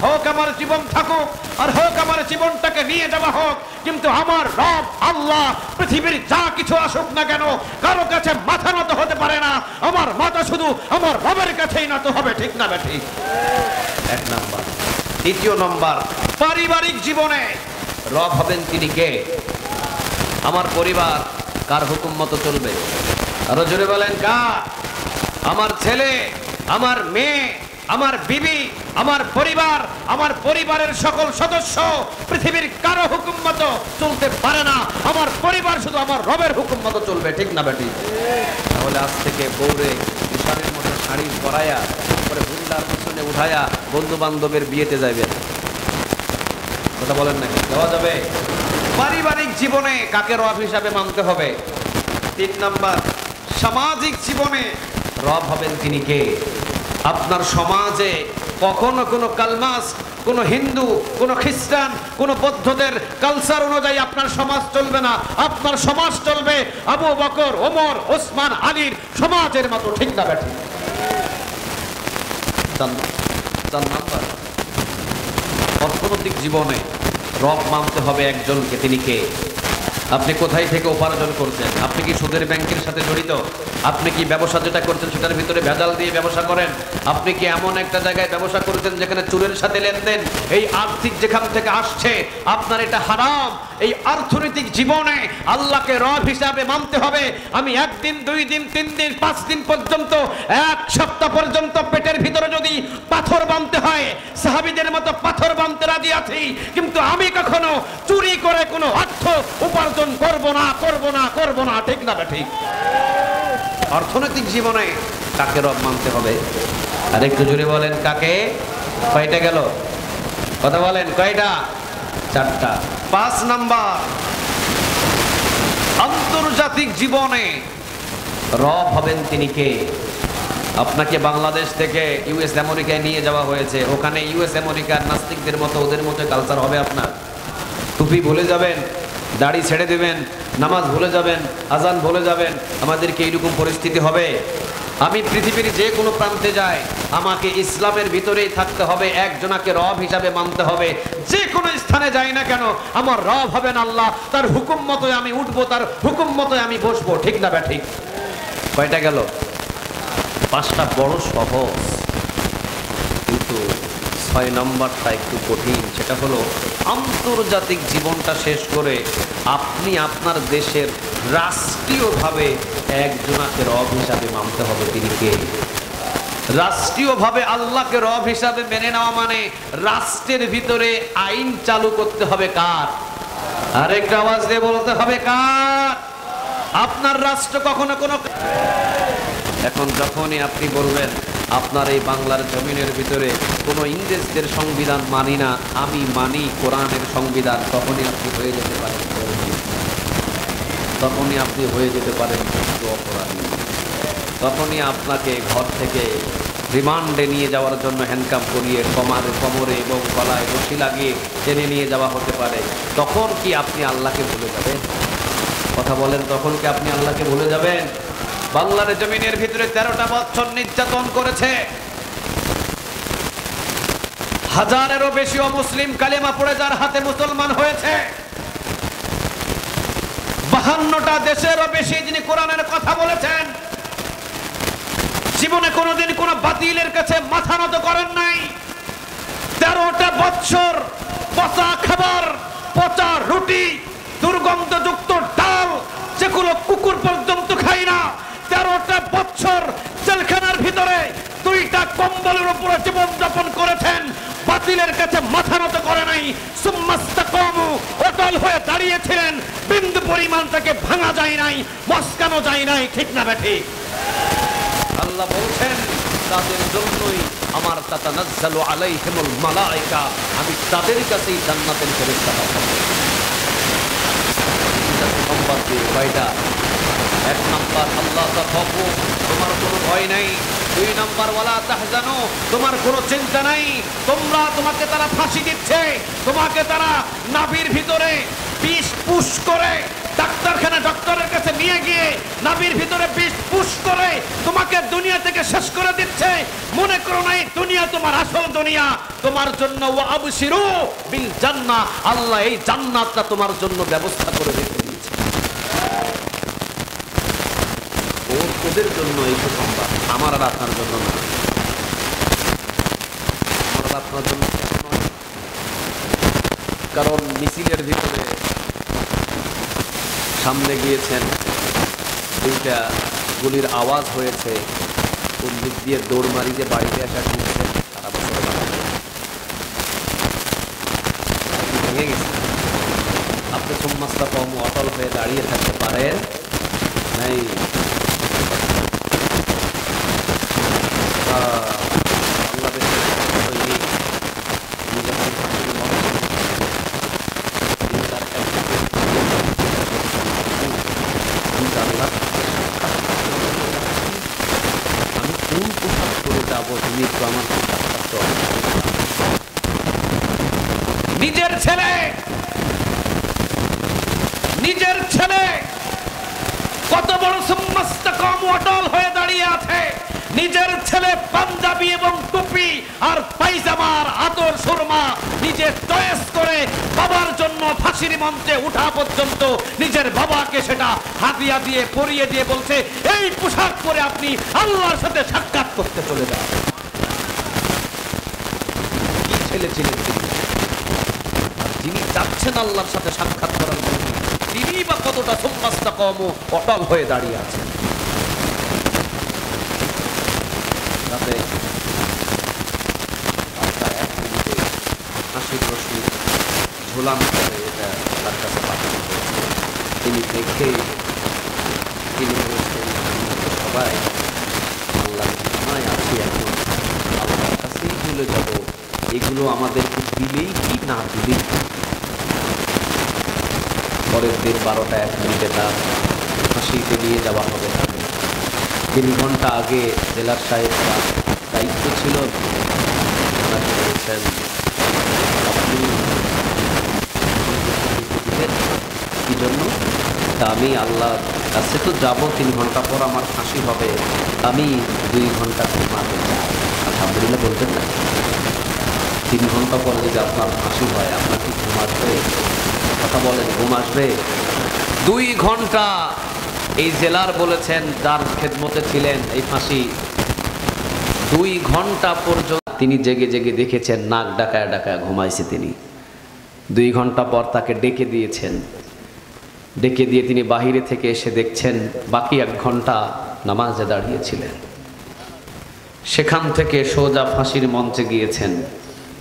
হোক আমার জীবন থাকুক আর হোক আমার জীবনটাকে নিয়ে যাওয়া হোক, কিন্তু আমার রব আল্লাহ পৃথিবীর যা কিছু আসুক না কেন কারো কাছে মাথা নত হতে পারে না। আমার মাথা শুধু আমার রবের কাছেই নত হবে, ঠিক না ঠিক? 1 নাম্বার। দ্বিতীয় নাম্বার, পারিবারিক জীবনে রব হবেন তিনি কে? আমার পরিবার কার হুকুম মতো চলবে? আরো জোরে বলেন কার? আমার ছেলে, আমার মেয়ে, আমার বিবি, আমার পরিবার, আমার পরিবারের সকল সদস্য পৃথিবীর কারো হুকুম মতো চলতে পারে না। আমার পরিবার শুধু আমার রবের হুকুম মতো চলবে, ঠিক না বেটি? তাহলে আজ থেকে বউরে শাড়ির মতো শাড়ি পরাইয়া পরে হুন্ডার পিছনে উঠাইয়া বন্ধু বান্ধবের বিয়েতে যাইবেন, কথা বলেন নাকি? দেওয়া যাবে? পারিবারিক জীবনে কাকে রব হিসাবে মানতে হবে? 3 নাম্বার, সামাজিক জীবনে রব হবেন তিনি কে? আপনার সমাজে কখনো কোনো কালমাস, কোনো হিন্দু, কোনো খ্রিস্টান, কোনো বৌদ্ধদের কালচার অনুযায়ী আপনার সমাজ চলবে না। আপনার সমাজ চলবে আবু বকর, ওমর, ওসমান, আলীর সমাজের মতো, ঠিক না বেঠি? 4 নাম্বার, অর্থনৈতিক জীবনে রব মানতে হবে একজনকে, তিনি কে? আপনি কোথায় থেকে উপার্জন করছেন? আপনি কি সুদের ব্যাংকের সাথে জড়িত? আপনি কি ব্যবসা যেটা করছেন সেটার ভিতরে ভেজাল দিয়ে ব্যবসা করেন? আপনি কি এমন একটা জায়গায় ব্যবসা করছেন যেখানে চোরের সাথে লেনদেন? এই আর্থিক যেখান থেকে আসছে আপনার এটা হারাম। এই অর্থনৈতিক জীবনে আল্লাহকে রব হিসাবে মানতে হবে। আমি 1 দিন, 2 দিন, 3 দিন, 5 দিন পর্যন্ত, 1 সপ্তাহ পর্যন্ত পেটের ভিতরে যদি পাথর বাঁধতে হয় সাহাবীদের মতো পাথর বাঁধতে রাজি আছি, কিন্তু আমি কখনো চুরি করে কোনো অর্থ উপার্জন করব না, করব না, করব না, ঠিক না ঠিক? অর্থনৈতিক জীবনে কাকে রব মানতে হবে? আর একটু জোরে বলেন, কাকে? কয়টা গেল? কথা বলেন, কয়টা? 4টা। 5 নাম্বার, আন্তর্জাতিক জীবনে রব হবেন তিনি কে? আপনাকে বাংলাদেশ থেকে ইউএস আমেরিকায় নিয়ে যাওয়া হয়েছে, ওখানে ইউএস আমেরিকার নাস্তিকদের মতো ওদের মতো কালচার হবে আপনার? টুপি ভুলে যাবেন, দাড়ি ছেড়ে দেবেন, নামাজ ভুলে যাবেন, আজান ভুলে যাবেন, আমাদেরকে এইরকম পরিস্থিতি হবে? আমি পৃথিবীর যে কোনো প্রান্তে যাই, আমাকে ইসলামের ভিতরেই থাকতে হবে, একজনাকে রব হিসাবে মানতে হবে। যে কোনো স্থানে যাই না কেন আমার রব হবেন আল্লাহ, তার হুকুম মতোই আমি উঠবো, তার হুকুম মতোই আমি বসবো, ঠিক না ঠিক? কয়টা গেল? 5টা বড় সহজ, কিন্তু 6 নম্বরটা একটু কঠিন। সেটা হলো আন্তর্জাতিক জীবনটা শেষ করে আপনি আপনার দেশের রাষ্ট্রীয়ভাবে একজনাকে রব হিসাবে মানতে হবে, তিনি কে? রাষ্ট্রীয়ভাবে আল্লাহকে রব হিসাবে মেনে নেওয়া মানে রাষ্ট্রের ভিতরে আইন চালু করতে হবে কার? আরেকটা আওয়াজ দিয়ে বলতে হবে, কার? আপনার রাষ্ট্র কখনো কোনো। এখন যখনই আপনি বলবেন আপনার এই বাংলার জমিনের ভিতরে কোনো ইংরেজদের সংবিধান মানি না, আমি মানি কোরআনের সংবিধান, তখনই আপনি হয়ে যেতে পারেন, তখনই আপনি হয়ে যেতে পারেন অপরাধী। তখনই আপনাকে ঘর থেকে রিমান্ডে নিয়ে যাওয়ার জন্য হ্যান্ডকাপ করিয়ে কোমরে এবং গলায় রশি লাগিয়ে টেনে নিয়ে যাওয়া হতে পারে। তখন কি আপনি আল্লাহকে ভুলে যাবেন? কথা বলেন, তখন কি আপনি আল্লাহকে ভুলে যাবেন? বাংলার জমিনের ভিতরে 13টা বছর নির্যাতন করেছে, হাজারেরও বেশি অমুসলিম কালেমা পড়ে যার হাতে মুসলমান হয়েছে। 52টা দেশেরও বেশি যিনি কোরআনের কথা বলেছেন, জীবনে কোনোদিন কোনো বাতিলের কাছে মাথা নত করেন নাই। 13টা বছর পচা খাবার, পচা রুটি, দুর্গন্ধযুক্ত ডাল, যেগুলো কুকুর পর্যন্ত খায় না, 13টা বছর জেলখানার ভিতরে 2টা কম্বলের উপরে জীবন যাপন করেছেন। বাতিলের কাছে মাথা নত করে নাই, সুম্মাস্তাকামু, অটল হয়ে দাঁড়িয়েছিলেন। বিন্দু পরিমাণ তাকে ভাঙা যায় নাই, মস্কানো যায় নাই, ঠিক না বেঠি? আল্লাহ বলছেন তাদের জন্যই আমার তাতানাজ্জালু আলাইহিমুল মালায়েকা, আমি তাদের কাছেই জান্নাতের ফেরেশতা পাঠাবো। নম্বর 2 1 নাম্বার, আল্লাহ তাখাফু, তোমার কোনো ভয় নাই। 2 নাম্বার, ওয়ালা তাহজানু, তোমার কোনো চিন্তা নাই। তোমাকে তারা ফাঁসি দিচ্ছে, তোমাকে তারা নাভির ভিতরে বিষ পুশ করে ডাক্তারখানা ডক্টরের কাছে নিয়ে গিয়ে নাভির ভিতরে বিষ পুশ করে তোমাকে দুনিয়া থেকে শেষ করে দিচ্ছে। মনে করো না এই দুনিয়া তোমার আসল দুনিয়া, তোমার জন্য ওয়া আবশিরু বিল জান্নাহ, আল্লাহ এই জান্নাতটা তোমার জন্য ব্যবস্থা করে রেখে দিয়েছে। ওদের জন্য এই সুসংবাদ, আমার আর আপনার জন্য না, আমার আর আপনার জন্য। কারণ মিছিলের ভিতরে সামনে গিয়েছেন, 2টা গুলির আওয়াজ হয়েছে, কোন দিক দিয়ে দৌড় মারি যে বাড়িতে আসা ঢুকছে, ভেঙে গেছে। আপনি সুম্মাস্তা কম অটল হয়ে দাঁড়িয়ে থাকতে পারেন নাই। নিজের ছেলে কত বড় সুম্মাস্তাকাম অটল হয়ে দাঁড়িয়ে আছে। নিজের ছেলে পাঞ্জাবি এবং টুপি আর পায়জামার আতর সুরমা নিজে চয়েস করে বাবার জন্য ফাঁসির মঞ্চে উঠা পর্যন্ত নিজের বাবাকে সেটা হাদিয়া দিয়ে পরিয়ে দিয়ে বলছে, এই পোশাক পরে আপনি আল্লাহর সাথে সাক্ষাৎ করতে চলে যান। কি ছেলে ছিলেন তিনি? যিনি যাচ্ছেন আল্লাহর সাথে সাক্ষাৎ করার জন্য, তিনি বা কতটা সুম্মাস্তাকাম অটল হয়ে দাঁড়িয়ে আছেন। যাতে হাসির রশ্মি ঝোলান করে এটা তার কাছে পাঠানো হয়েছে। তিনি দেখে তিনি বলছেন, সবাই আল্লাহর ক্ষমায় আছি, এখন আল্লাহর কাছেই চলে যাব। এগুলো আমাদেরকে দিলেই কি না দিলেই। পরের দিন 12টা 1 মিনিটে তার ফাঁসিতে নিয়ে যাওয়া হবে। তাকে 3 ঘন্টা আগে জেলার সাহেবরা দায়িত্ব ছিল, ওনাকে বলছেন আপনি কি জন্য? তা আমি আল্লাহর কাছে তো যাবো, 3 ঘন্টা পর আমার ফাঁসি হবে, আমি 2 ঘন্টা ঘুমাতে চাই। আলহামদুলিল্লাহ বলতেন না? 3 ঘন্টা পরে যদি আপনার ফাঁসি হয়, আপনার কি ঘুম আসবে? কথা বলেন, ঘুম আসবে? 2 ঘন্টা এই জেলার বলেছেন যার খেদমতে ছিলেন এই ফাঁসি, 2 ঘন্টা পর্যন্ত তিনি জেগে জেগে দেখেছেন, নাক ডাকায় ডাকায় ঘুমাইছে তিনি। 2 ঘন্টা পর তাকে ডেকে দিয়েছেন। ডেকে দিয়ে তিনি বাহিরে থেকে এসে দেখছেন বাকি 1 ঘন্টা নামাজে দাঁড়িয়েছিলেন। সেখান থেকে সোজা ফাঁসির মঞ্চে গিয়েছেন।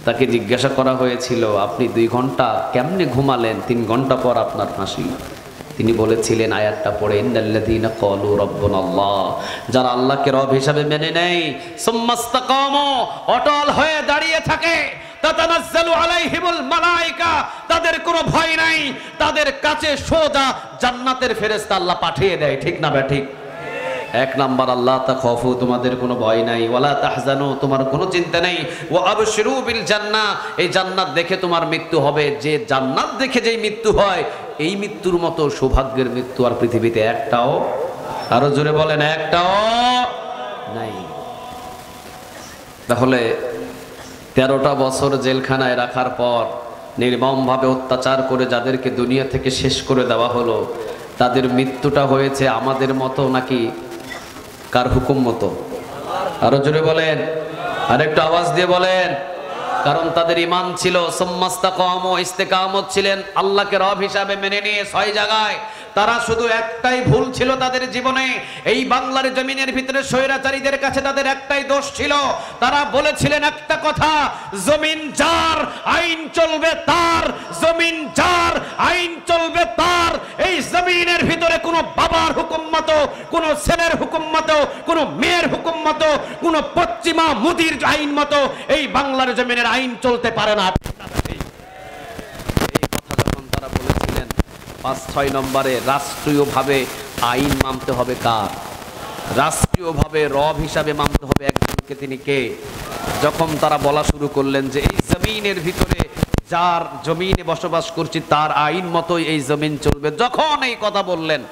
তাকে জিজ্ঞাসা করা হয়েছিল, আপনি 2 ঘন্টা কেমনে ঘুমালেন? 3 ঘন্টা পর আপনার ফাঁসি। তিনি বলেছিলেন আয়াতটা পড়ে, ইন্নাল্লাযীনা ক্বালু রাব্বুনাল্লাহ, যারা আল্লাহকে রব হিসাবে মেনে নেয়, সুম্মাস্তাকামু অটল হয়ে দাঁড়িয়ে থাকে, তাতানাজ্জালু আলাইহিমুল মালায়েকা, তাদের কোনো ভয় নাই, তাদের কাছে সোজা জান্নাতের ফেরেশতা আল্লাহ পাঠিয়ে দেয়। ঠিক না ঠিক? 1 নাম্বার আল্লাহ তাখাফু, তোমাদের কোনো ভয় নাই, ওয়ালা তাহজানু, তোমার কোনো চিন্তা নেই, ওয়া আবশিরু বিল জান্নাহ, এই জান্নাত দেখে তোমার মৃত্যু হবে। যে জান্নাত দেখে যেই মৃত্যু হয়, এই মৃত্যুর মতো সৌভাগ্যের মৃত্যু আর পৃথিবীতে একটাও, আরো জোরে বলেন, একটাও নাই। তাহলে 13টা বছর জেলখানায় রাখার পর নির্মমভাবে অত্যাচার করে যাদেরকে দুনিয়া থেকে শেষ করে দেওয়া হলো, তাদের মৃত্যুটা হয়েছে আমাদের মতো নাকি কার হুকুম মতো? আরো জোরে বলেন, আরেকটু আওয়াজ দিয়ে বলেন। কারণ তাদের ঈমান ছিল, সুম্মাস্তাকামু, ইস্তেকামত ছিলেন, আল্লাহকে রব হিসাবে মেনে নিয়ে 6 জায়গায়। তারা শুধু একটাই ভুল ছিল তাদের জীবনে, এই বাংলার জমিনের ভিতরে স্বৈরাচারীদের কাছে তাদের একটাই দোষ ছিল, তারা বলেছিলেন একটা কথা, জমিন যার আইন চলবে তার, জমিন যার আইন চলবে তার। এই জমিনের ভিতরে কোনো বাবার হুকুম মতো, কোনো ছেলের হুকুম মতো, কোনো মেয়ের হুকুম মতো, কোনো পশ্চিমা মুদির আইন মতো এই বাংলার জমিনের আইন চলতে পারে না। 5-6 নম্বরে রাষ্ট্রীয়ভাবে আইন মানতে হবে কার? রাষ্ট্রীয়ভাবে রব হিসাবে মানতে হবে একজনকে। তিনি কে? যখন তারা বলা শুরু করলেন যে এই জমিনের ভিতরে যার জমিনে বসবাস করছি তার আইন মতোই এই জমিন চলবে, যখন এই কথা বললেন,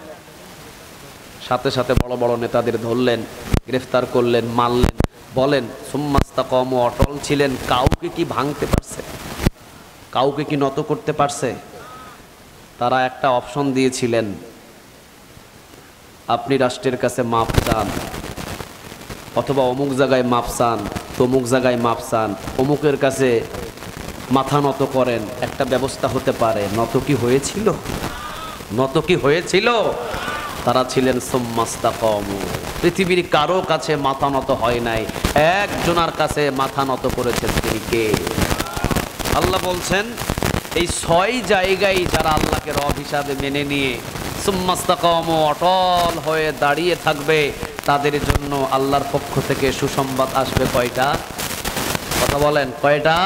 সাথে সাথে বড় বড় নেতাদের ধরলেন, গ্রেফতার করলেন, মারলেন। বলেন, সুম্মাস্তাকামু অটল ছিলেন, কাউকে কি ভাঙতে পারছে? কাউকে কি নত করতে পারছে? তারা একটা অপশন দিয়েছিলেন, আপনি রাষ্ট্রের কাছে মাপ চান, অথবা অমুক জায়গায় মাপ চান, তমুক জায়গায় মাপ চান, অমুকের কাছে মাথা নত করেন, একটা ব্যবস্থা হতে পারে। নত কি হয়েছিল? নত কি হয়েছিল? তারা ছিলেন সুম্মাস্তাকামু। পৃথিবীর কারো কাছে মাথা নত হয় নাই, একজনের কাছে মাথা নত করেছেন, তিনি কে? আল্লাহ বলছেন এই 6 জায়গায় যারা আল্লাহকে রব হিসাবে মেনে নিয়ে সুম্মাস্তাকামু অটল হয়ে দাঁড়িয়ে থাকবে, তাদের জন্য আল্লাহর পক্ষ থেকে সুসংবাদ আসবে। কয়টা? কথা বলেন, কয়টা?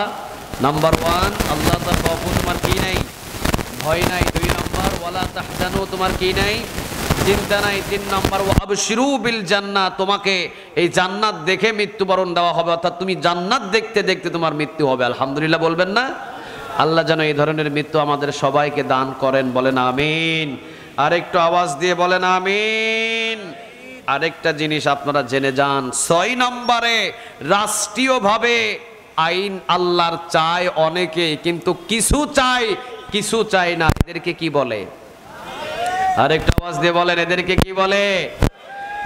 নাম্বার 1, আল্লাহ তাআফু, তোমার কি নাই? ভয় নাই। 2 নম্বর, ওয়ালা তাহজানু, তোমার কি নাই? চিন্তা নাই। 3 নম্বর, ওয়াবশিরু বিল জান্নাহ, তোমাকে এই জান্নাত দেখে মৃত্যুবরণ দেওয়া হবে, অর্থাৎ তুমি জান্নাত দেখতে দেখতে তোমার মৃত্যু হবে। আলহামদুলিল্লাহ বলবেন না? আল্লাহ যেন এই ধরনের মৃত্যু আমাদের সবাইকে দান করেন, বলেন আমিন। আরেকটু আওয়াজ দিয়ে বলেন আমিন। আরেকটা জিনিস আপনারা জেনে যান, 6 নম্বরে রাষ্ট্রীয়ভাবে আইন আল্লাহর চায় অনেকে, কিন্তু কিছু চায় কিছু চায় না। এদেরকে কি বলে? আরেকটা আওয়াজ দিয়ে বলেন, এদেরকে কি বলে?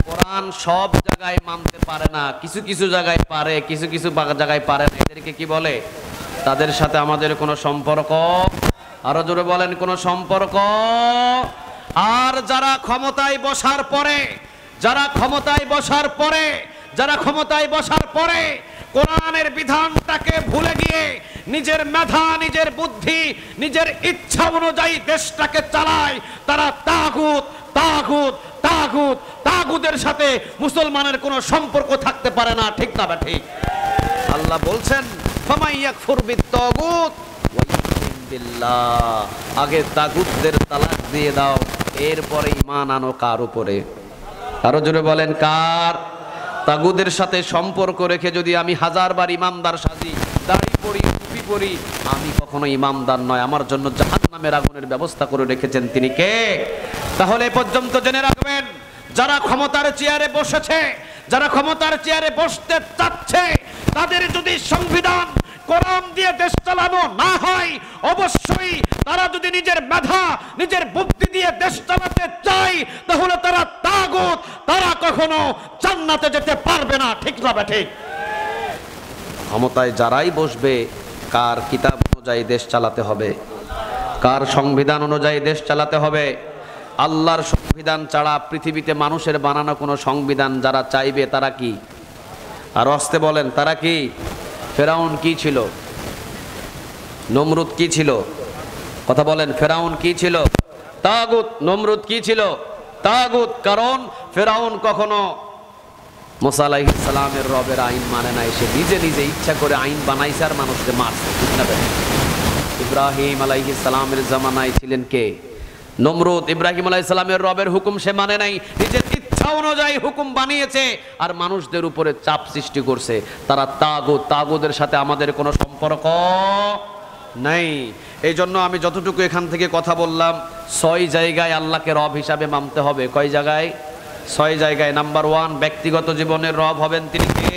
কোরআন সব জায়গায় মানতে পারে না, কিছু কিছু জায়গায় পারে, কিছু কিছু জায়গায় পারে না। এদেরকে কি বলে? তাদের সাথে আমাদের কোনো সম্পর্ক, আরো জোরে বলেন, কোনো সম্পর্ক। আর যারা ক্ষমতায় বসার পরে, যারা ক্ষমতায় বসার পরে, যারা ক্ষমতায় বসার পরে কোরআনের বিধানটাকে ভুলে গিয়ে নিজের মেধা, নিজের বুদ্ধি, নিজের ইচ্ছা অনুযায়ী দেশটাকে চালায়, তারা তাগুত, তাগুত, তাগুত। তাগুতের সাথে মুসলমানের কোনো সম্পর্ক থাকতে পারে না, ঠিক না বা ঠিক? আল্লাহ বলছেন ফামাইয়াকফুর বিত্তাগুত ওয়া ইউমিন বিল্লাহ, আগে তাগুতদের তালাক দিয়ে দাও, এরপরে ঈমান আনো। কার উপরে? আরো জোরে বলেন, কার? তাগুদের সাথে সম্পর্ক রেখে যদি আমি 1000 বার ইমামদার সাজি, দাড়ি পরি, টুপি পরি, আমি কখনো ইমামদার নয়। আমার জন্য জাহান্নামের আগুনের ব্যবস্থা করে রেখেছেন, তিনি কে? তাহলে এ পর্যন্ত জেনে রাখবেন, যারা ক্ষমতার চেয়ারে বসেছে, যারা ক্ষমতার চেয়ারে বসতে চাচ্ছে, তাদের যদি সংবিধান কোরআন দিয়ে দেশ চালানো না হয়, অবশ্যই তারা যদি নিজের মেধা, নিজের বুদ্ধি দিয়ে দেশ চালাতে চায়, তাহলে তারা তাগুত, তারা কখনো জান্নাতে যেতে পারবে না, ঠিক না ঠিক? ক্ষমতায় যারাই বসবে, কার কিতাব অনুযায়ী দেশ চালাতে হবে, কার সংবিধান অনুযায়ী দেশ চালাতে হবে। আল্লাহর সংবিধান ছাড়া পৃথিবীতে মানুষের বানানো কোনো সংবিধান যারা চাইবে, তারা কি? আর আস্তে বলেন, তারা কি? ফেরাউন কি ছিল? নমরুদ কি ছিল? কথা বলেন, ফেরাউন কি ছিল? তাগুত। নমরুদ কি ছিল? তাগুত। কারণ ফেরাউন কখনো মুসা আলাইহিস সালামের রবের আইন মানে নাই, সে নিজে নিজে ইচ্ছা করে আইন বানাইছে আর মানুষকে মারছে, ঠিক না? ইব্রাহিম আলাইহিস সালামের জামানায় ছিলেন কে? নমরুদ। ইব্রাহিম আলাইহিস সালামের রবের হুকুম সে মানে নাই, নিজের ইচ্ছা অনুযায়ী হুকুম বানিয়েছে আর মানুষদের উপরে চাপ সৃষ্টি করছে। তারা তাগুত। তাগুতের সাথে আমাদের কোনো সম্পর্ক নাই। এই জন্য আমি যতটুকু এখান থেকে কথা বললাম, 6 জায়গায় আল্লাহকে রব হিসাবে মানতে হবে। কয় জায়গায়? 6 জায়গায়। নাম্বার 1, ব্যক্তিগত জীবনের রব হবেন তিনি কে?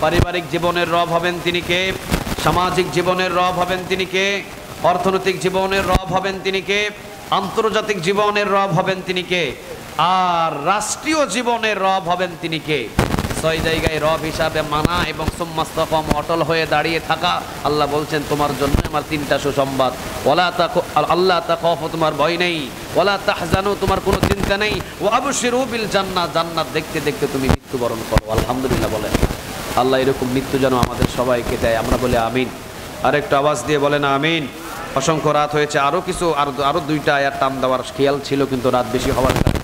পারিবারিক জীবনের রব হবেন তিনি কে? সামাজিক জীবনের রব হবেন তিনি কে? অর্থনৈতিক জীবনের রব হবেন তিনি কে? আন্তর্জাতিক জীবনের রব হবেন তিনি কে? আর রাষ্ট্রীয় জীবনের রব হবেন তিনি কে? 6 জায়গায় রব হিসাবে মানা এবং সুম্মাস্তাকাম, অটল হয়ে দাঁড়িয়ে থাকা। আল্লাহ বলছেন তোমার জন্য আমার 3টা সুসংবাদ। ওয়ালা তাকু, আল্লাহ তাখাফু, তোমার ভয় নেই। ওয়ালা তাহজানু, তোমার কোনো চিন্তা নেই। ওয়া আবশিরু বিল জান্নাহ, জান্নাত দেখতে দেখতে তুমি মৃত্যুবরণ করো। আলহামদুলিল্লাহ বলেন। আল্লাহ এরকম মৃত্যু যেন আমাদের সবাইকে দেয়, আমরা বলি আমিন। আরেকটু আওয়াজ দিয়ে বলেন আমিন। অসংখ্য রাত হয়েছে, আরো কিছু আরো 2টা আয়াত টান দেওয়ার খেয়াল ছিল, কিন্তু রাত বেশি হওয়ার কারণে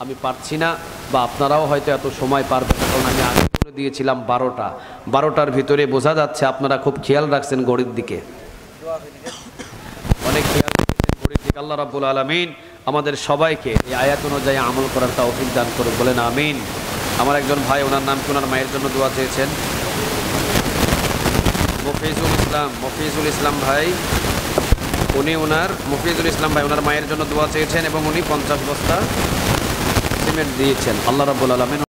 আমি পারছি না, বা আপনারাও হয়তো এত সময় পারবেন, কারণ আমি আগে বলে দিয়েছিলাম 12টা। 12টার ভিতরে বোঝা যাচ্ছে আপনারা খুব খেয়াল রাখছেন ঘড়ির দিকে, অনেক খেয়াল রাখছেন ঘড়ির দিকে। আল্লাহ রাব্বুল আলামিন আমাদের সবাইকে এই আয়াত অনুযায়ী আমল করার তৌফিক দান করুন, বলেন আমিন। আমার একজন ভাই, ওনার নাম কি, ওনার মায়ের জন্য দোয়া চেয়েছেন, মফিজুল ইসলাম ভাই। উনি মফিজুল ইসলাম ভাই ওনার মায়ের জন্য দোয়া চেয়েছেন এবং উনি 50 বস্তা সিমেন্ট দিয়েছেন। আল্লাহ রাব্বুল আলামিন